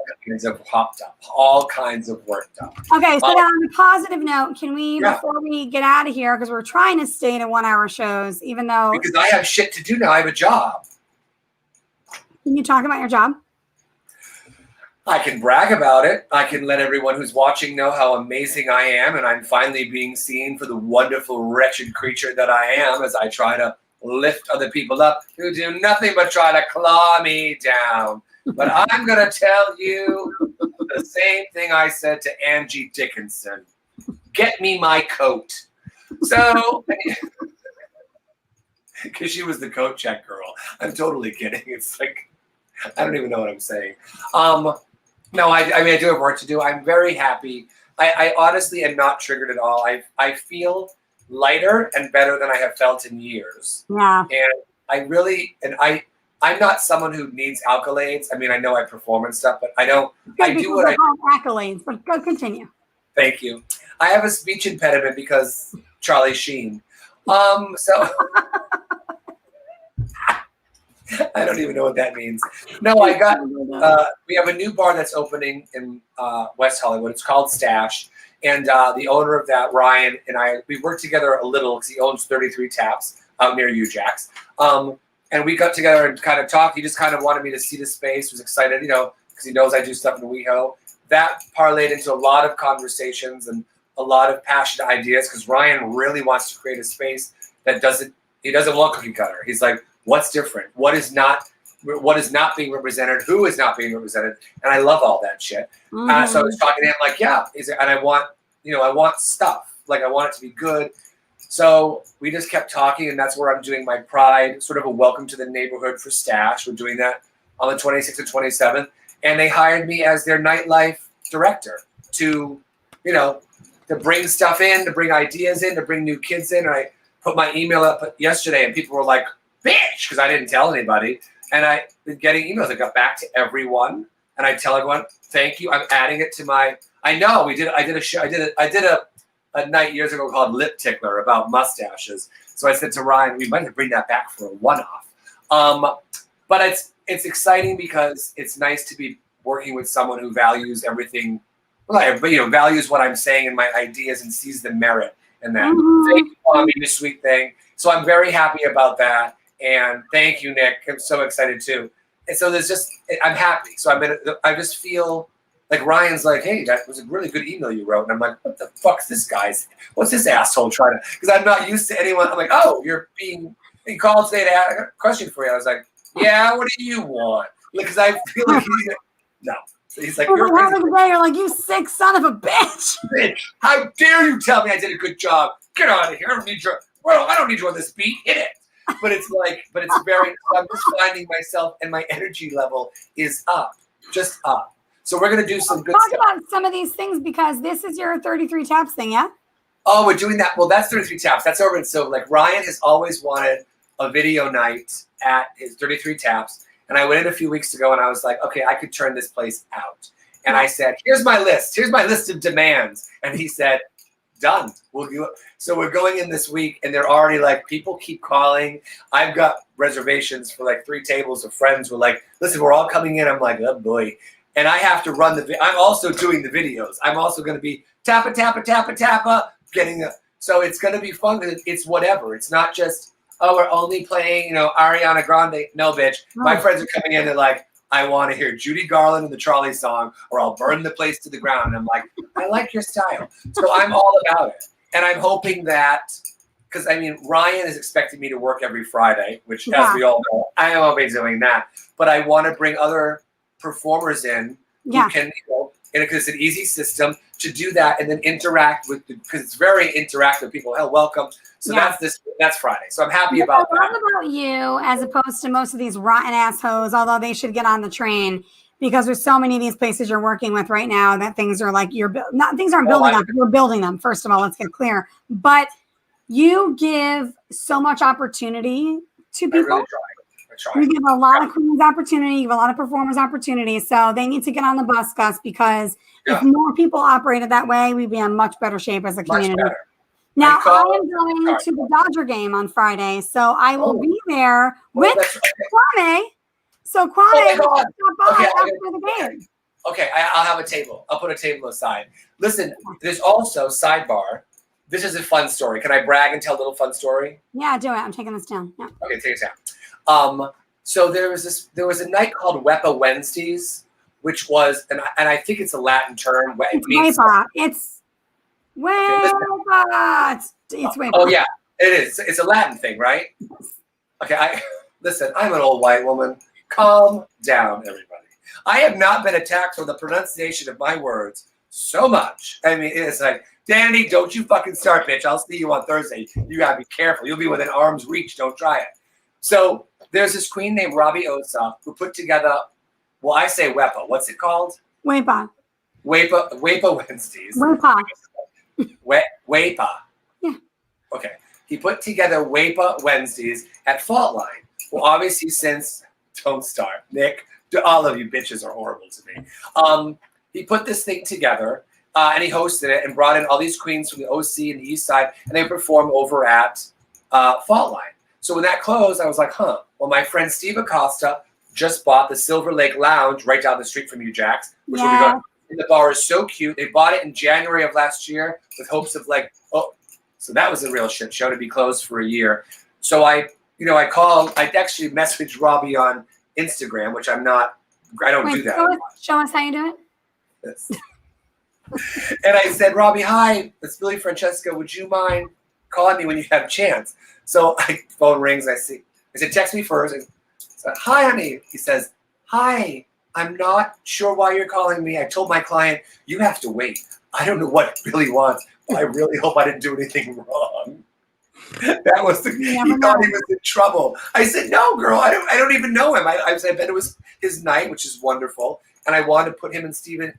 Speaker 1: All kinds of worked up.
Speaker 2: Okay, so now on a positive note, can we before we get out of here because we're trying to stay to 1 hour shows, even though
Speaker 1: because I have shit to do now. I have a job.
Speaker 2: Can you talk about your job?
Speaker 1: I can brag about it. I can let everyone who's watching know how amazing I am, and I'm finally being seen for the wonderful, wretched creature that I am as I try to lift other people up who do nothing but try to claw me down. but I'm going to tell you the same thing I said to Angie Dickinson. Get me my coat. So, because she was the coat check girl. I'm totally kidding. It's like, I don't even know what I'm saying. No, I mean, I do have work to do. I'm very happy. I honestly am not triggered at all. I feel lighter and better than I have felt in years.
Speaker 2: Yeah.
Speaker 1: And I'm not someone who needs accolades. I mean, I know I perform and stuff, but I don't. I do what I
Speaker 2: accolades, but go continue.
Speaker 1: Thank you. I have a speech impediment because Charlie Sheen. So I don't even know what that means. No, I got. We have a new bar that's opening in West Hollywood. It's called Stash, and the owner of that, Ryan, and we worked together a little because he owns 33 Taps out near UJax. And we got together and kind of talked. He just kind of wanted me to see the space. Was excited, because he knows I do stuff in WeHo. That parlayed into a lot of conversations and a lot of passionate ideas because Ryan really wants to create a space that he doesn't want cookie cutter. He's like, what's different? What is not being represented? Who is not being represented? And I love all that shit.
Speaker 2: Mm-hmm.
Speaker 1: So I was talking to him like, yeah, and I want, I want stuff. Like I want it to be good. So we just kept talking, and that's where I'm doing my Pride, sort of a welcome to the neighborhood for Stash. We're doing that on the 26th and 27th. And they hired me as their nightlife director to bring stuff in, to bring ideas in, to bring new kids in. And I put my email up yesterday, and people were like, bitch, because I didn't tell anybody. And I've been getting emails. I got back to everyone, and I tell everyone, thank you. I'm adding it to my, I know I did a show. I did a night years ago called Lip Tickler about mustaches. So I said to Ryan, we might have to bring that back for a one-off. But it's exciting because it's nice to be working with someone who values everything. Well, not everybody, values what I'm saying and my ideas and sees the merit in that.
Speaker 2: Mm-hmm.
Speaker 1: Thank you for calling me the sweet thing. So I'm very happy about that. And thank you, Nick. I'm so excited too. And so I'm happy. So I just feel like Ryan's like, hey, that was a really good email you wrote. And I'm like, what the fuck's this guy's? What's this asshole trying to? Because I'm not used to anyone. I'm like, oh, you're being called today to ask a question for you. I was like, yeah, what do you want? Because I feel like no. So he's like,
Speaker 2: you're like, you sick son of a bitch.
Speaker 1: Bitch, how dare you tell me I did a good job? Get out of here. I don't need you on this beat. Hit it. But it's very, I'm just finding myself and my energy level is up, just up. So we're going to do some good stuff.
Speaker 2: Talk about some of these things because this is your 33 Taps thing, yeah?
Speaker 1: Oh, we're doing that. Well, that's 33 Taps. That's over. So like Ryan has always wanted a video night at his 33 Taps. And I went in a few weeks ago and I was like, okay, I could turn this place out. And I said, here's my list. Here's my list of demands. And he said, done. We'll do it. So we're going in this week and they're already like, people keep calling. I've got reservations for like 3 tables of friends who are like, listen, we're all coming in. I'm like, oh boy. And I have to run I'm also doing the videos. I'm also going to be tappa, tappa, tappa, tappa, so it's going to be fun. It's whatever. It's not just, oh, we're only playing, Ariana Grande. No, bitch. My friends are coming in. They're like, I want to hear Judy Garland and the Trolley song, or I'll burn the place to the ground. And I'm like, I like your style. So I'm all about it. And I'm hoping that, because Ryan is expecting me to work every Friday, which as we all know, I won't be doing that. But I want to bring other performers in who can, because it's an easy system to do that and then interact with, because it's very interactive. People, welcome. So that's Friday. So I'm happy about that.
Speaker 2: I love about you as opposed to most of these rotten assholes, although they should get on the train because there's so many of these places you're working with right now that things are like things aren't building up. You're building them. First of all, let's get clear. But you give so much opportunity to people.
Speaker 1: I really try.
Speaker 2: You give a lot of queens opportunity, you give a lot of performers opportunity. So they need to get on the bus, Gus, because if more people operated that way, we'd be in much better shape as a community.
Speaker 1: Much better.
Speaker 2: Now, I am going to the Dodger game on Friday, so I will be there with Kwame. So Kwame will stop by after the game.
Speaker 1: Okay, I'll have a table. I'll put a table aside. Listen, there's also, sidebar, this is a fun story. Can I brag and tell a little fun story?
Speaker 2: Yeah, do it. I'm taking this down. Yeah.
Speaker 1: Okay, take it down. So there was a night called Wepa Wednesdays, which was, and I think it's a Latin term.
Speaker 2: It's Wepa. It's Wepa. It's Wepa.
Speaker 1: Oh yeah, it is. It's a Latin thing, right? Okay, listen, I'm an old white woman. Calm down, everybody. I have not been attacked for the pronunciation of my words so much. I mean, it's like, Danny, don't you fucking start, bitch. I'll see you on Thursday. You gotta be careful. You'll be within arm's reach. Don't try it. So there's this queen named Robbie Osa who put together, well, I say WEPA. What's it called?
Speaker 2: WEPA.
Speaker 1: WEPA Wednesdays.
Speaker 2: WEPA.
Speaker 1: WEPA.
Speaker 2: Yeah.
Speaker 1: Okay. He put together WEPA Wednesdays at Fault Line. Well, obviously, since don't start, Nick. All of you bitches are horrible to me. He put this thing together and he hosted it and brought in all these queens from the OC and the East Side, and they performed over at Fault Line. So when that closed, I was like, huh. Well, my friend Steve Acosta just bought the Silver Lake Lounge right down the street from you, Jax, which will be going. And the bar is so cute. They bought it in January of last year with hopes of like, oh, so that was a real shit show to be closed for a year. So I actually messaged Robbie on Instagram, which I don't do that.
Speaker 2: Show us how you do it.
Speaker 1: Yes. And I said, Robbie, hi, it's Billy Francesca. Would you mind calling me when you have a chance? So phone rings. I said, text me first. I said, hi, honey. He says, hi, I'm not sure why you're calling me. I told my client, you have to wait. I don't know what Billy wants. But I really hope I didn't do anything wrong. That was he thought he was in trouble. I said, no, girl, I don't even know him. I bet it was his night, which is wonderful. And I wanted to put him and Steven,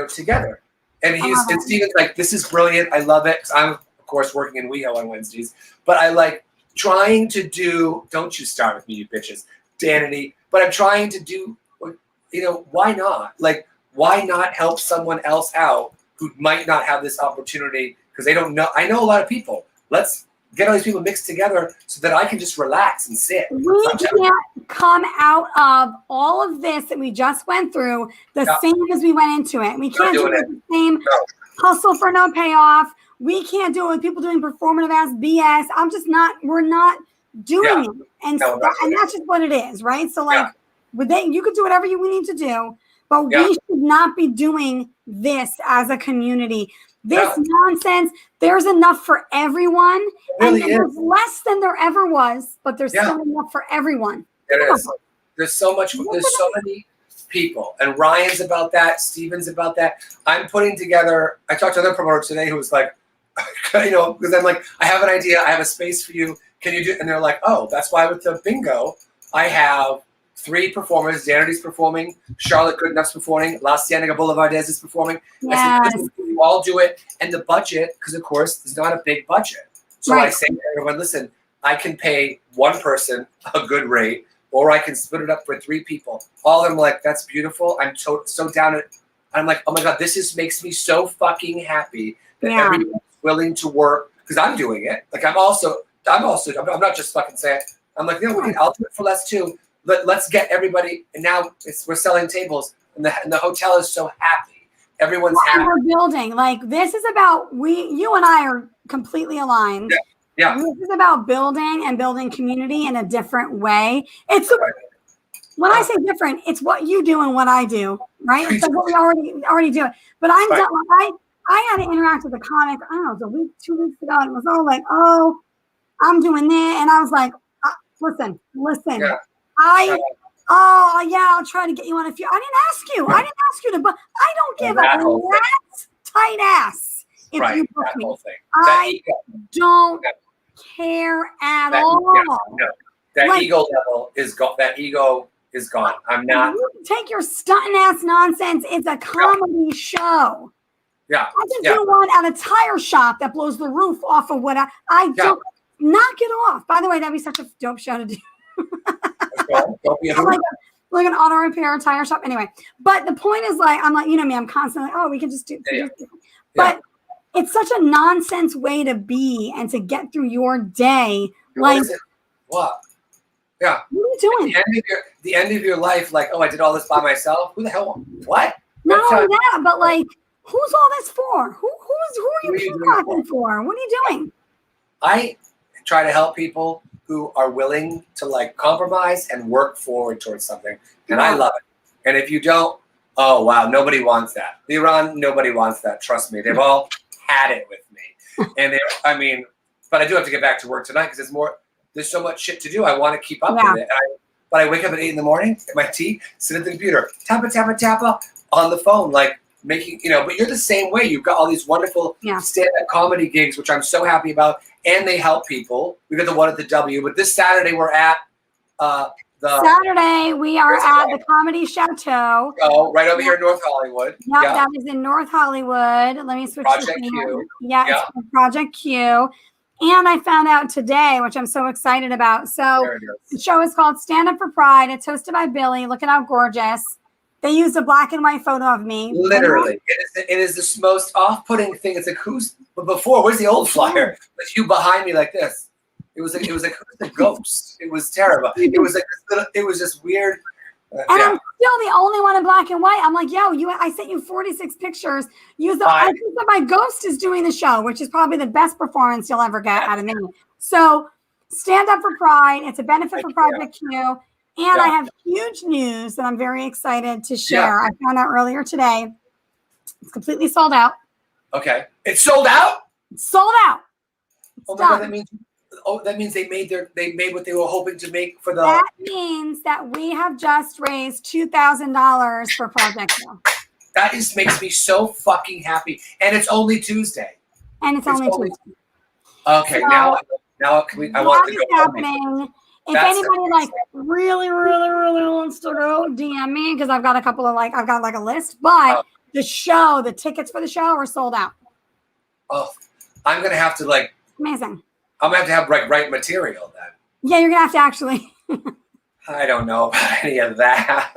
Speaker 1: together. And and Steven's like, this is brilliant. I love it. I'm, of course, working in WeHo on Wednesdays. But I like trying to do, don't you start with me, you bitches, Danity. But I'm trying to do, why not? Like, why not help someone else out who might not have this opportunity because they don't know. I know a lot of people. Let's get all these people mixed together so that I can just relax and sit.
Speaker 2: We can't come out of all of this that we just went through the same as we went into it. We can't do it the same hustle for no payoff. We can't do it with people doing performative ass BS. We're not doing it. And that's just what it is, right? So like you could do whatever you need to do, but we should not be doing this as a community. This nonsense, there's enough for everyone. Really, and there's less than there ever was, but there's still enough for everyone.
Speaker 1: There is. There's so much. There's so many people. And Ryan's about that. Steven's about that. I'm putting together, I talked to another promoter today who was like, because I'm like, I have an idea. I have a space for you. Can you do it? And they're like, oh, that's why with the bingo, I have 3 performers. Danity's performing. Charlotte Goodenough's performing. La Cienega Boulevardez is performing.
Speaker 2: Yes.
Speaker 1: I said, we all do it. And the budget, because of course, there's not a big budget. So I say to everyone, listen, I can pay one person a good rate, or I can split it up for 3 people. All of them are like, that's beautiful. I'm so down it. I'm like, oh my God, this makes me so fucking happy that everyone's willing to work, because I'm doing it. Like I'm not just fucking saying, I'm like, I'll do it for less too. Let's get everybody, and now we're selling tables, and the hotel is so happy. Everyone's happy.
Speaker 2: We're building. Like this is about you and I are completely aligned.
Speaker 1: Yeah.
Speaker 2: This is about building community in a different way. When I say different, it's what you do and what I do, right? It's like what we already do. But I'm done. I had to interact with a comic. I don't know, it was a week, 2 weeks ago, and it was all like, oh, I'm doing that, and I was like, listen. Yeah. I'll try to get you on a few. I didn't ask you to, but I don't give a rat's tight ass if you book me. I don't care at all.
Speaker 1: That ego level is gone. That ego is gone. I'm not.
Speaker 2: You take your stunting ass nonsense. It's a comedy show.
Speaker 1: Yeah.
Speaker 2: I can do one at a tire shop that blows the roof off of what I don't. Knock it off. By the way, that'd be such a dope show to do. Like an auto repair tire shop. Anyway, but the point is like, I'm like, you know me, I'm constantly, we can just do. But it's such a nonsense way to be and to get through your day. Like,
Speaker 1: what? Yeah.
Speaker 2: What are you doing?
Speaker 1: The end of your life, like, I did all this by myself. Who the hell? What?
Speaker 2: Not only that, but like, who's all this for? Who are you peacocking for? What are you doing?
Speaker 1: I try to help people who are willing to like compromise and work forward towards something. And I love it. And if you don't, oh wow, nobody wants that. Iran, nobody wants that. Trust me. They've all had it with me. And but I do have to get back to work tonight because there's so much shit to do. I want to keep up with it. but I wake up at 8 in the morning, get my tea, sit at the computer, tappa on the phone, like making, but you're the same way. You've got all these wonderful stand-up comedy gigs, which I'm so happy about, and they help people. We got the one at the W, but this Saturday we're at
Speaker 2: Saturday we are at the Comedy Chateau.
Speaker 1: Oh, right over here in North Hollywood.
Speaker 2: Yep, that is in North Hollywood. Let me switch
Speaker 1: Project Q.
Speaker 2: Yeah, it's Project Q. And I found out today, which I'm so excited about. So the show is called Stand Up for Pride. It's hosted by Billy. Look at how gorgeous. They used a black and white photo of me.
Speaker 1: Literally. It is the most off-putting thing. It's like, where's the old flyer? With you behind me like this. It was like who's the ghost? It was terrible. It was like it was just weird.
Speaker 2: And I'm still the only one in black and white. I'm like, yo, I sent you 46 pictures. I think that my ghost is doing the show, which is probably the best performance you'll ever get out of me. So Stand Up for Pride. It's a benefit for Project Q. And I have huge news that I'm very excited to share. I found out earlier today. It's completely sold out.
Speaker 1: Okay. It's sold out?
Speaker 2: It's sold out.
Speaker 1: Oh my God, that means they made what they were hoping to make for the.
Speaker 2: That means that we have just raised $2,000 for Project Q.
Speaker 1: That just makes me so fucking happy, and it's only Tuesday.
Speaker 2: And it's only Tuesday.
Speaker 1: Okay, so now I want to go.
Speaker 2: Happening. If anybody really wants to go, DM me because I've got a couple of I've got a list. But the tickets for the show are sold out.
Speaker 1: Oh, I'm gonna have to
Speaker 2: amazing.
Speaker 1: I'm gonna have to write material then.
Speaker 2: Yeah, you're gonna have to actually.
Speaker 1: I don't know about any of that.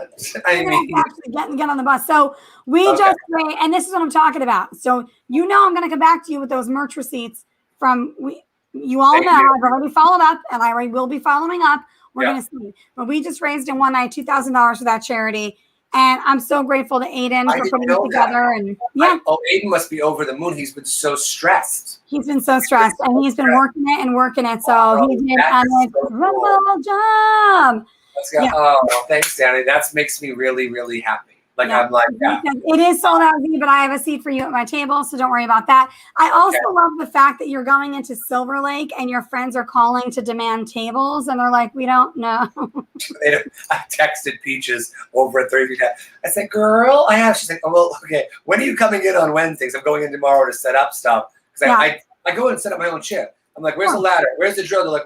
Speaker 1: I mean,
Speaker 2: actually get on the bus. So we just wait, and this is what I'm talking about. So I'm gonna come back to you with those merch receipts from You all know I've already followed up, and I will be following up. We're gonna see, but we just raised in one night $2,000 for that charity, and I'm so grateful to Aiden for putting it together. And
Speaker 1: Aiden must be over the moon. He's been so stressed.
Speaker 2: He's been so stressed, and he's been working it. So he did an incredible job.
Speaker 1: Oh, thanks, Danny. That makes me really, really happy. I'm like that.
Speaker 2: It is sold out, but I have a seat for you at my table, so don't worry about that. I also love the fact that you're going into Silver Lake and your friends are calling to demand tables, and they're like, we don't know.
Speaker 1: I texted Peaches over at 30. I said, girl, I have. She's like, oh, well, okay. When are you coming in on Wednesdays? I'm going in tomorrow to set up stuff. Because I go in and set up my own shit. I'm like, where's the ladder? Where's the drill? They're like,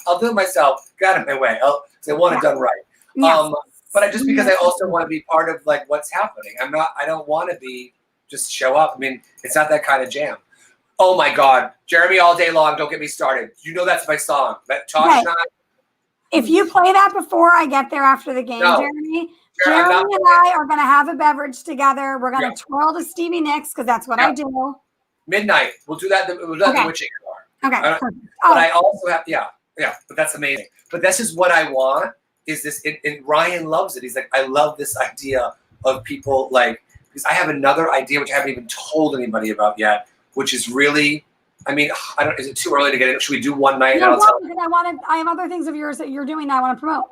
Speaker 1: I'll do it myself. Get out of my way. Because I want it done right.
Speaker 2: Yes.
Speaker 1: But because I also want to be part of what's happening. I don't want to be just show up. I mean, it's not that kind of jam. Oh my God, Jeremy all day long. Don't get me started. You know that's my song. That Tosh and I.
Speaker 2: If you play that before I get there after the game, Jeremy and I are going to have a beverage together. We're going to twirl to Stevie Nicks because that's what I do.
Speaker 1: Midnight. We'll do that. We'll do that the witching hour.
Speaker 2: Okay.
Speaker 1: But I also have but that's amazing. But this is what I want. Is this and Ryan loves it. He's like, I love this idea of people because I have another idea which I haven't even told anybody about yet, which is really, is it too early to get in? Should we do one night?
Speaker 2: No, I have other things of yours that you're doing that I want to promote.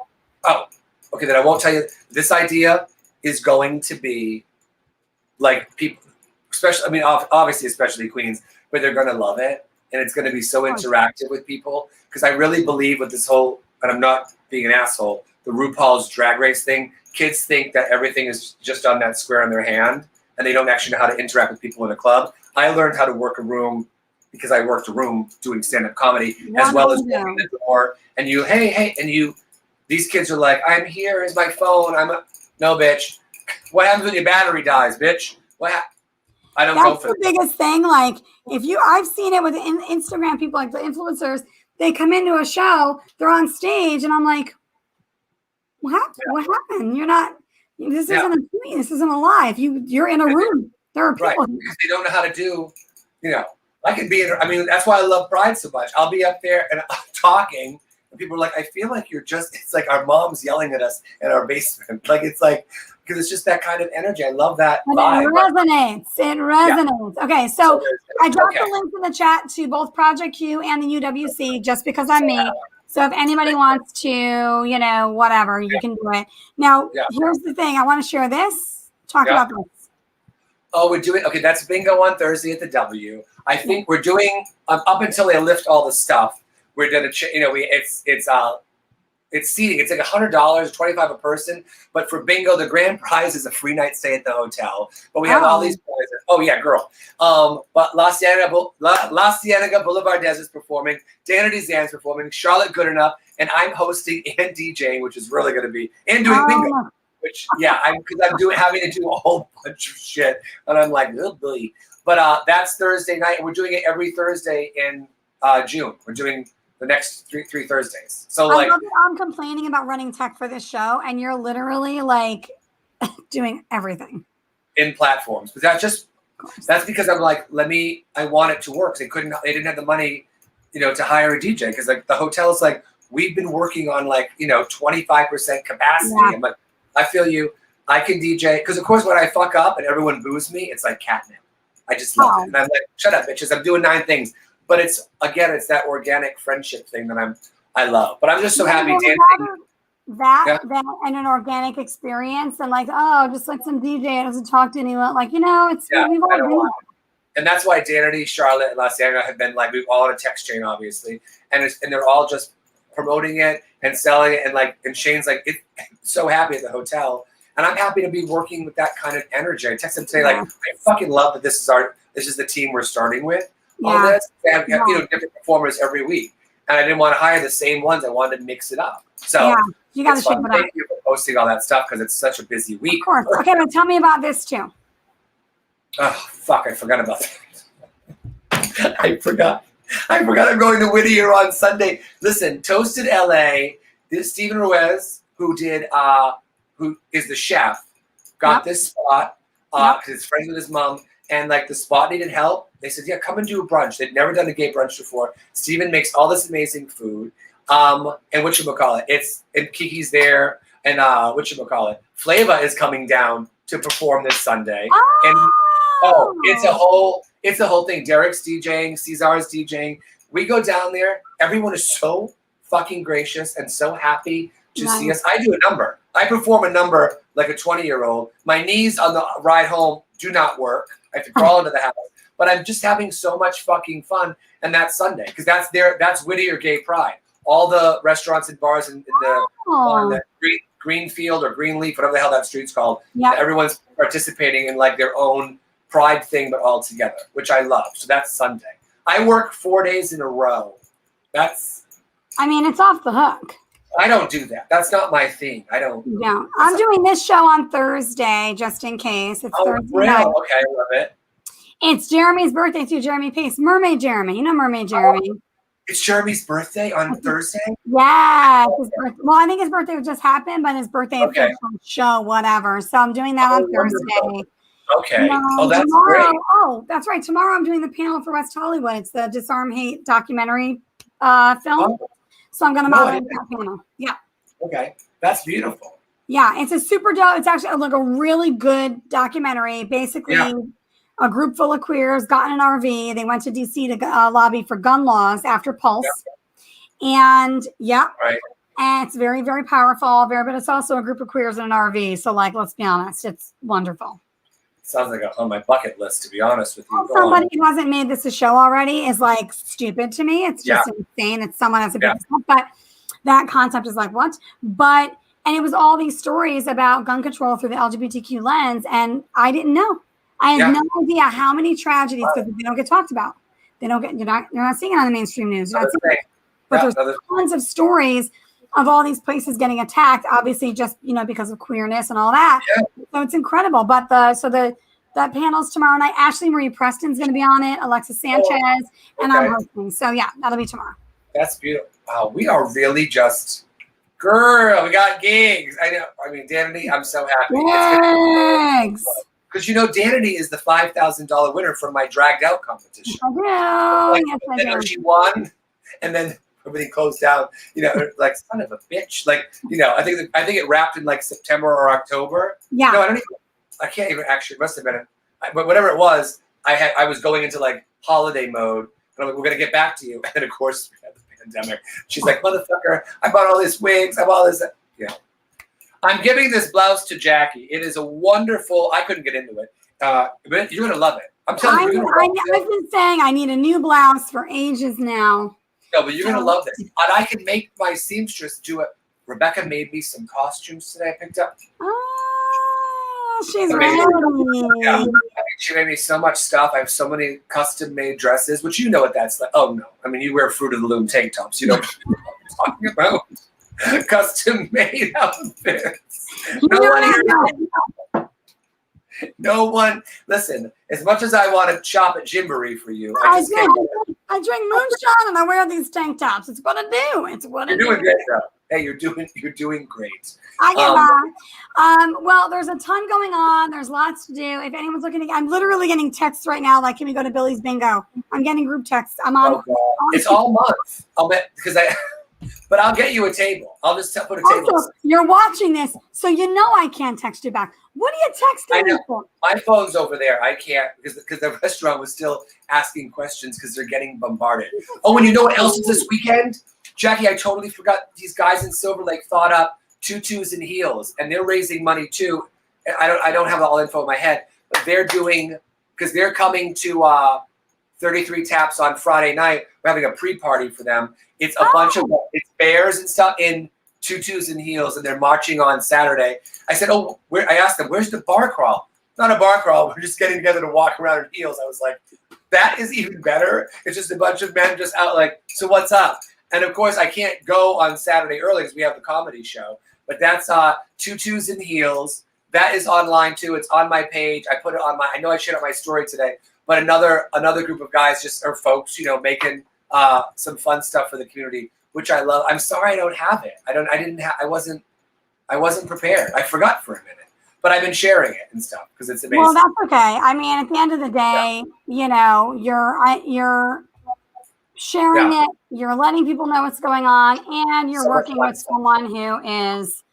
Speaker 1: Oh, okay. Then I won't tell you. This idea is going to be people, especially, obviously, especially Queens, but they're going to love it. And it's going to be so interactive with people because I really believe with this whole, and I'm not being an asshole, the RuPaul's Drag Race thing, kids think that everything is just on that square in their hand and they don't actually know how to interact with people in a club. I learned how to work a room because I worked a room doing stand-up comedy as well as opening the door. And these kids are like, I'm here, here's my phone. No, bitch. What happens when your battery dies, bitch? I don't go for
Speaker 2: the biggest thing. I've seen it with Instagram people, the influencers, they come into a show, they're on stage, and I'm like, what happened? What happened? You're not, this isn't a tweet, this isn't a live. You're in a room. There are people.
Speaker 1: Right, because they don't know how to do, I can be that's why I love Pride so much. I'll be up there and I'm talking, and people are like, I feel like it's like our mom's yelling at us in our basement. Because it's just that kind of energy. I love that vibe.
Speaker 2: It resonates. Yeah. Okay, so I dropped the link in the chat to both Project Q and the UWC just because I'm me. So if anybody wants to, whatever, you can do it. Now, here's the thing. I want to share this. Talk about this.
Speaker 1: Oh, we're doing, that's bingo on Thursday at the W. I think we're doing, up until they lift all the stuff, we're going to, it's seating. It's like $100, $25 a person. But for bingo, the grand prize is a free night stay at the hotel. But we have all these prizes. Oh yeah, girl. But La Cienega Boulevardez is performing. Danity Zan's performing. Charlotte Goodenough, and I'm hosting and DJing, which is really going to be and doing bingo. Which because I'm having to do a whole bunch of shit, and I'm like, oh boy. But that's Thursday night, and we're doing it every Thursday in June. We're doing the next three Thursdays. So
Speaker 2: I love that I'm complaining about running tech for this show, and you're literally like doing everything
Speaker 1: in platforms. But that's because I'm like, I want it to work. They didn't have the money, to hire a DJ because like the hotel's like, we've been working on like 25% capacity. Yeah. I'm like, I feel you. I can DJ because of course when I fuck up and everyone boos me, it's like catnip. I just love it, and I'm like, shut up, bitches. I'm doing 9 things. But it's that organic friendship thing that I love. But I'm just so happy dancing.
Speaker 2: That and an organic experience, and like, just like some DJ doesn't talk to anyone. Like, we've all been.
Speaker 1: And that's why Danity, Charlotte, and La Cienega have been like, we've all on a text chain, obviously, and they're all just promoting it and selling it, and Shane's like, so happy at the hotel, and I'm happy to be working with that kind of energy. I texted him today, like, I fucking love that this is the team we're starting with. All this, they have different performers every week, and I didn't want to hire the same ones. I wanted to mix it up. So
Speaker 2: you got to shape it up.
Speaker 1: Thank you for posting all that stuff because it's such a busy week.
Speaker 2: Of course. Okay, but tell me about this too.
Speaker 1: Oh fuck! I forgot about that. I forgot I'm going to Whittier on Sunday. Listen, Toasted LA. This Steven Ruiz, who is the chef, got this spot because it's friends with his mom. And like the spot needed help. They said, yeah, come and do a brunch. They'd never done a gay brunch before. Steven makes all this amazing food. And whatchamacallit, and Kiki's there. And whatchamacallit, Flava is coming down to perform this Sunday. And it's a whole thing. Derek's DJing, Cesar's DJing. We go down there. Everyone is so fucking gracious and so happy to see us. I do a number. I perform a number like a 20-year-old. My knees on the ride home do not work. I have to crawl into the house, but I'm just having so much fucking fun. And that's Sunday because that's Whittier Gay Pride. All the restaurants and bars in the Greenfield or Greenleaf, whatever the hell that street's called. Yeah. Everyone's participating in like their own pride thing, but all together, which I love. So that's Sunday. I work 4 days in a row. It's
Speaker 2: off the hook.
Speaker 1: I don't do that. That's not my thing. I don't.
Speaker 2: No, I'm doing this show on Thursday, just in case. It's Thursday night.
Speaker 1: Okay, I love it.
Speaker 2: It's Jeremy's birthday too. Jeremy Pace, Mermaid Jeremy. You know Mermaid Jeremy.
Speaker 1: It's Jeremy's birthday on Thursday.
Speaker 2: Yeah. Well, I think his birthday just happened, but his birthday show, whatever. So I'm doing that on Thursday.
Speaker 1: Okay. That's great.
Speaker 2: Oh, that's right. Tomorrow I'm doing the panel for West Hollywood. It's the Disarm Hate documentary film. So I'm going to moderate that panel. Yeah. Okay.
Speaker 1: That's beautiful.
Speaker 2: Yeah. It's a super dope. It's actually like a really good documentary. Basically, a group full of queers got in an RV. They went to D.C. to lobby for gun laws after Pulse. Yeah. And and it's very, very powerful. But it's also a group of queers in an RV. So like, let's be honest, it's wonderful.
Speaker 1: Sounds like on my bucket list, to be honest with you.
Speaker 2: Somebody who hasn't made this a show already is like stupid to me. It's just insane. It's someone has a big but that concept is like, what? And it was all these stories about gun control through the LGBTQ lens. And I didn't know. I had no idea how many tragedies, because they don't get talked about. They don't get, you're not seeing it on the mainstream news. But there's tons of stories of all these places getting attacked, obviously just, because of queerness and all that. Yeah. So it's incredible. But that panel's tomorrow night. Ashley Marie Preston's going to be on it, Alexis Sanchez, and I'm hosting. So yeah, that'll be tomorrow.
Speaker 1: That's beautiful. Wow, we are really just, girl, we got gigs. I know. Danity, I'm so happy.
Speaker 2: Gigs.
Speaker 1: Because Danity is the $5,000 winner from my dragged out competition.
Speaker 2: I do.
Speaker 1: She won, and then everything closed down. Like son of a bitch. Like I think it wrapped in like September or October.
Speaker 2: Yeah.
Speaker 1: No, I can't even actually. It must have been. But whatever it was, I was going into like holiday mode, and I'm like, we're gonna get back to you. And of course, we had the pandemic. She's like, motherfucker, I bought all these wigs. I bought all this. I'm giving this blouse to Jackie. It is a wonderful. I couldn't get into it. But you're gonna love it. I'm telling you.
Speaker 2: I've been saying I need a new blouse for ages now.
Speaker 1: No, but you're gonna love this. And I can make my seamstress do it Rebecca made me some costumes today. I picked up.
Speaker 2: Oh, she's
Speaker 1: Amazing. Yeah.
Speaker 2: ready.
Speaker 1: She made me so much stuff. I have so many custom-made dresses, which you know what that's like. Oh no, I mean you wear Fruit of the Loom tank tops. You know what I'm talking about. Custom-made outfits. No one. Listen, as much as I want to shop at Gymboree for you, I
Speaker 2: drink moonshine and I wear these tank tops. It's what I do. It's what
Speaker 1: you're
Speaker 2: I do.
Speaker 1: doing great, though. Hey, you're doing great.
Speaker 2: I get that. Well, there's a ton going on. There's lots to do. If anyone's looking, I'm literally getting texts right now. Like, can we go to Billy's Bingo? I'm getting group texts. I'm on.
Speaker 1: It's all month. But I'll get you a table. I'll just put a table.
Speaker 2: Also, you're watching this, so you know I can't text you back. What are you texting me for?
Speaker 1: My phone's over there. I can't because the restaurant was still asking questions because they're getting bombarded. Oh, and you know what else is this weekend? Jackie, I totally forgot. These guys in Silver Lake thought up tutus and heels, and they're raising money too. I don't have all info in my head, but they're doing because they're coming to 33 Taps on Friday night. We're having a pre-party for them. It's a bunch of bears and stuff in tutus and heels, and they're marching on Saturday. I said, I asked them, where's the bar crawl? Not a bar crawl. We're just getting together to walk around in heels. I was like, that is even better. It's just a bunch of men just out like, so what's up? And of course, I can't go on Saturday early because we have the comedy show. But that's tutus and heels. That is online too. It's on my page. I put it on I know I shared it on my story today. But another group of guys folks, making some fun stuff for the community, which I love. I'm sorry I don't have it. I wasn't prepared. I forgot for a minute. But I've been sharing it and stuff because it's amazing.
Speaker 2: Well, that's okay. I mean, at the end of the day, you're sharing it, you're letting people know what's going on, and you're working with someone who is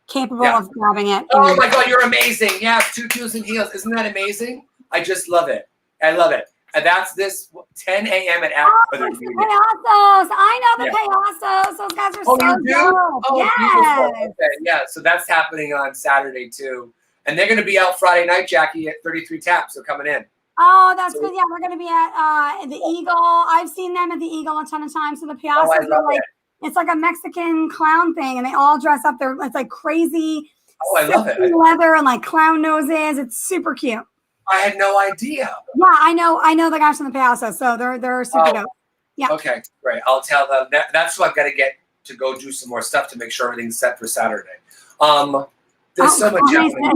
Speaker 2: capable of grabbing it.
Speaker 1: Oh my God, you're amazing. Yes, tutus and heels. Isn't that amazing? I just love it. I love it. And that's this 10 a.m. at
Speaker 2: the Payasos. I know the Payasos. Those guys are so
Speaker 1: you do?
Speaker 2: dope.
Speaker 1: Yes. Okay. Yeah, so that's happening on Saturday too. And they're going to be out Friday night, Jackie, at 33 Taps. They're coming in.
Speaker 2: Oh, that's good. Yeah, we're going to be at the Eagle. I've seen them at the Eagle a ton of times. So the Payasos are like, it's like a Mexican clown thing, and they all dress up. It's like crazy
Speaker 1: I love it.
Speaker 2: leather and like clown noses. It's super cute.
Speaker 1: I had no idea.
Speaker 2: Yeah, I know the guys from the Payasos, so they're super dope. Yeah.
Speaker 1: Okay, great. I'll tell them that's what I've got to get to go do some more stuff to make sure everything's set for Saturday. There's so much happening.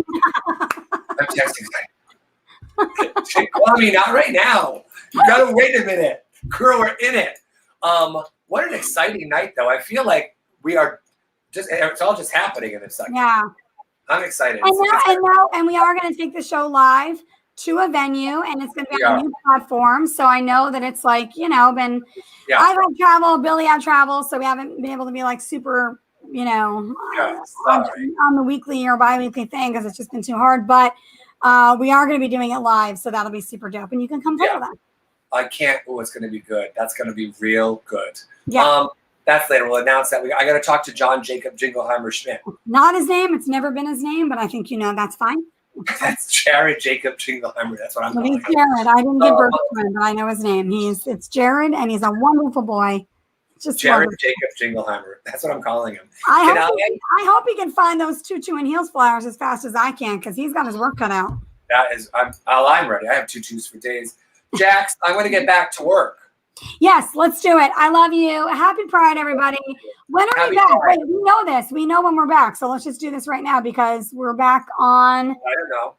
Speaker 1: I'm texting. Call me, not right now. You gotta wait a minute. Girl, we're in it. What an exciting night though. I feel like we are it's all just happening in a second.
Speaker 2: Yeah.
Speaker 1: I'm excited.
Speaker 2: And we are going to take the show live to a venue, and it's going to be on a new platform. So I know that it's like, I've had travel, Billy had travel, so we haven't been able to be like super, on the weekly or bi-weekly thing because it's just been too hard. But we are going to be doing it live, so that'll be super dope, and you can come play with us.
Speaker 1: I can't. Oh, it's going to be good. That's going to be real good.
Speaker 2: Yeah.
Speaker 1: That's later. We'll announce that. I got to talk to John Jacob Jingleheimer Schmidt.
Speaker 2: Not his name. It's never been his name, but I think that's fine.
Speaker 1: That's Jared Jacob Jingleheimer. That's what I'm calling him.
Speaker 2: He's Jared. I didn't give birth to him, but I know his name. It's Jared, and he's a wonderful boy. Just
Speaker 1: Jared
Speaker 2: wonderful.
Speaker 1: Jacob Jingleheimer. That's what I'm calling him.
Speaker 2: I hope he can find those tutu and heels flyers as fast as I can, because he's got his work cut out.
Speaker 1: That is, I'm ready. I have tutus for days. Jax, I'm going to get back to work.
Speaker 2: Yes, let's do it. I love you. Happy Pride, everybody. When are we back? Wait, we know this. We know when we're back. So let's just do this right now because we're back on.
Speaker 1: I don't know.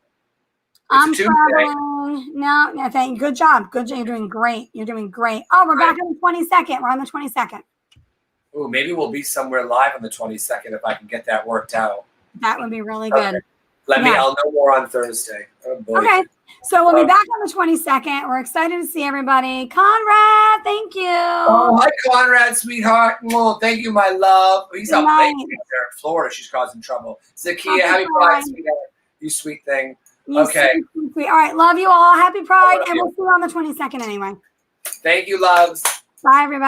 Speaker 2: I'm traveling. No, thank you. Good job. Good job. You're doing great. You're doing great. Oh, we're back on the 22nd. We're on the 22nd.
Speaker 1: Ooh, maybe we'll be somewhere live on the 22nd if I can get that worked out.
Speaker 2: That would be really good.
Speaker 1: Okay. I'll know more on Thursday. Oh, boy.
Speaker 2: Okay. So we'll be back on the 22nd. We're excited to see everybody. Conrad, thank you.
Speaker 1: Oh, hi, Conrad, sweetheart. Oh, thank you, my love. He's up late there in Florida. She's causing trouble. Zakia, happy Pride, sweetheart. You sweet thing. Okay.
Speaker 2: Sweet. All right. Love you all. Happy Pride. And we'll see you on the 22nd anyway.
Speaker 1: Thank you, loves.
Speaker 2: Bye, everybody.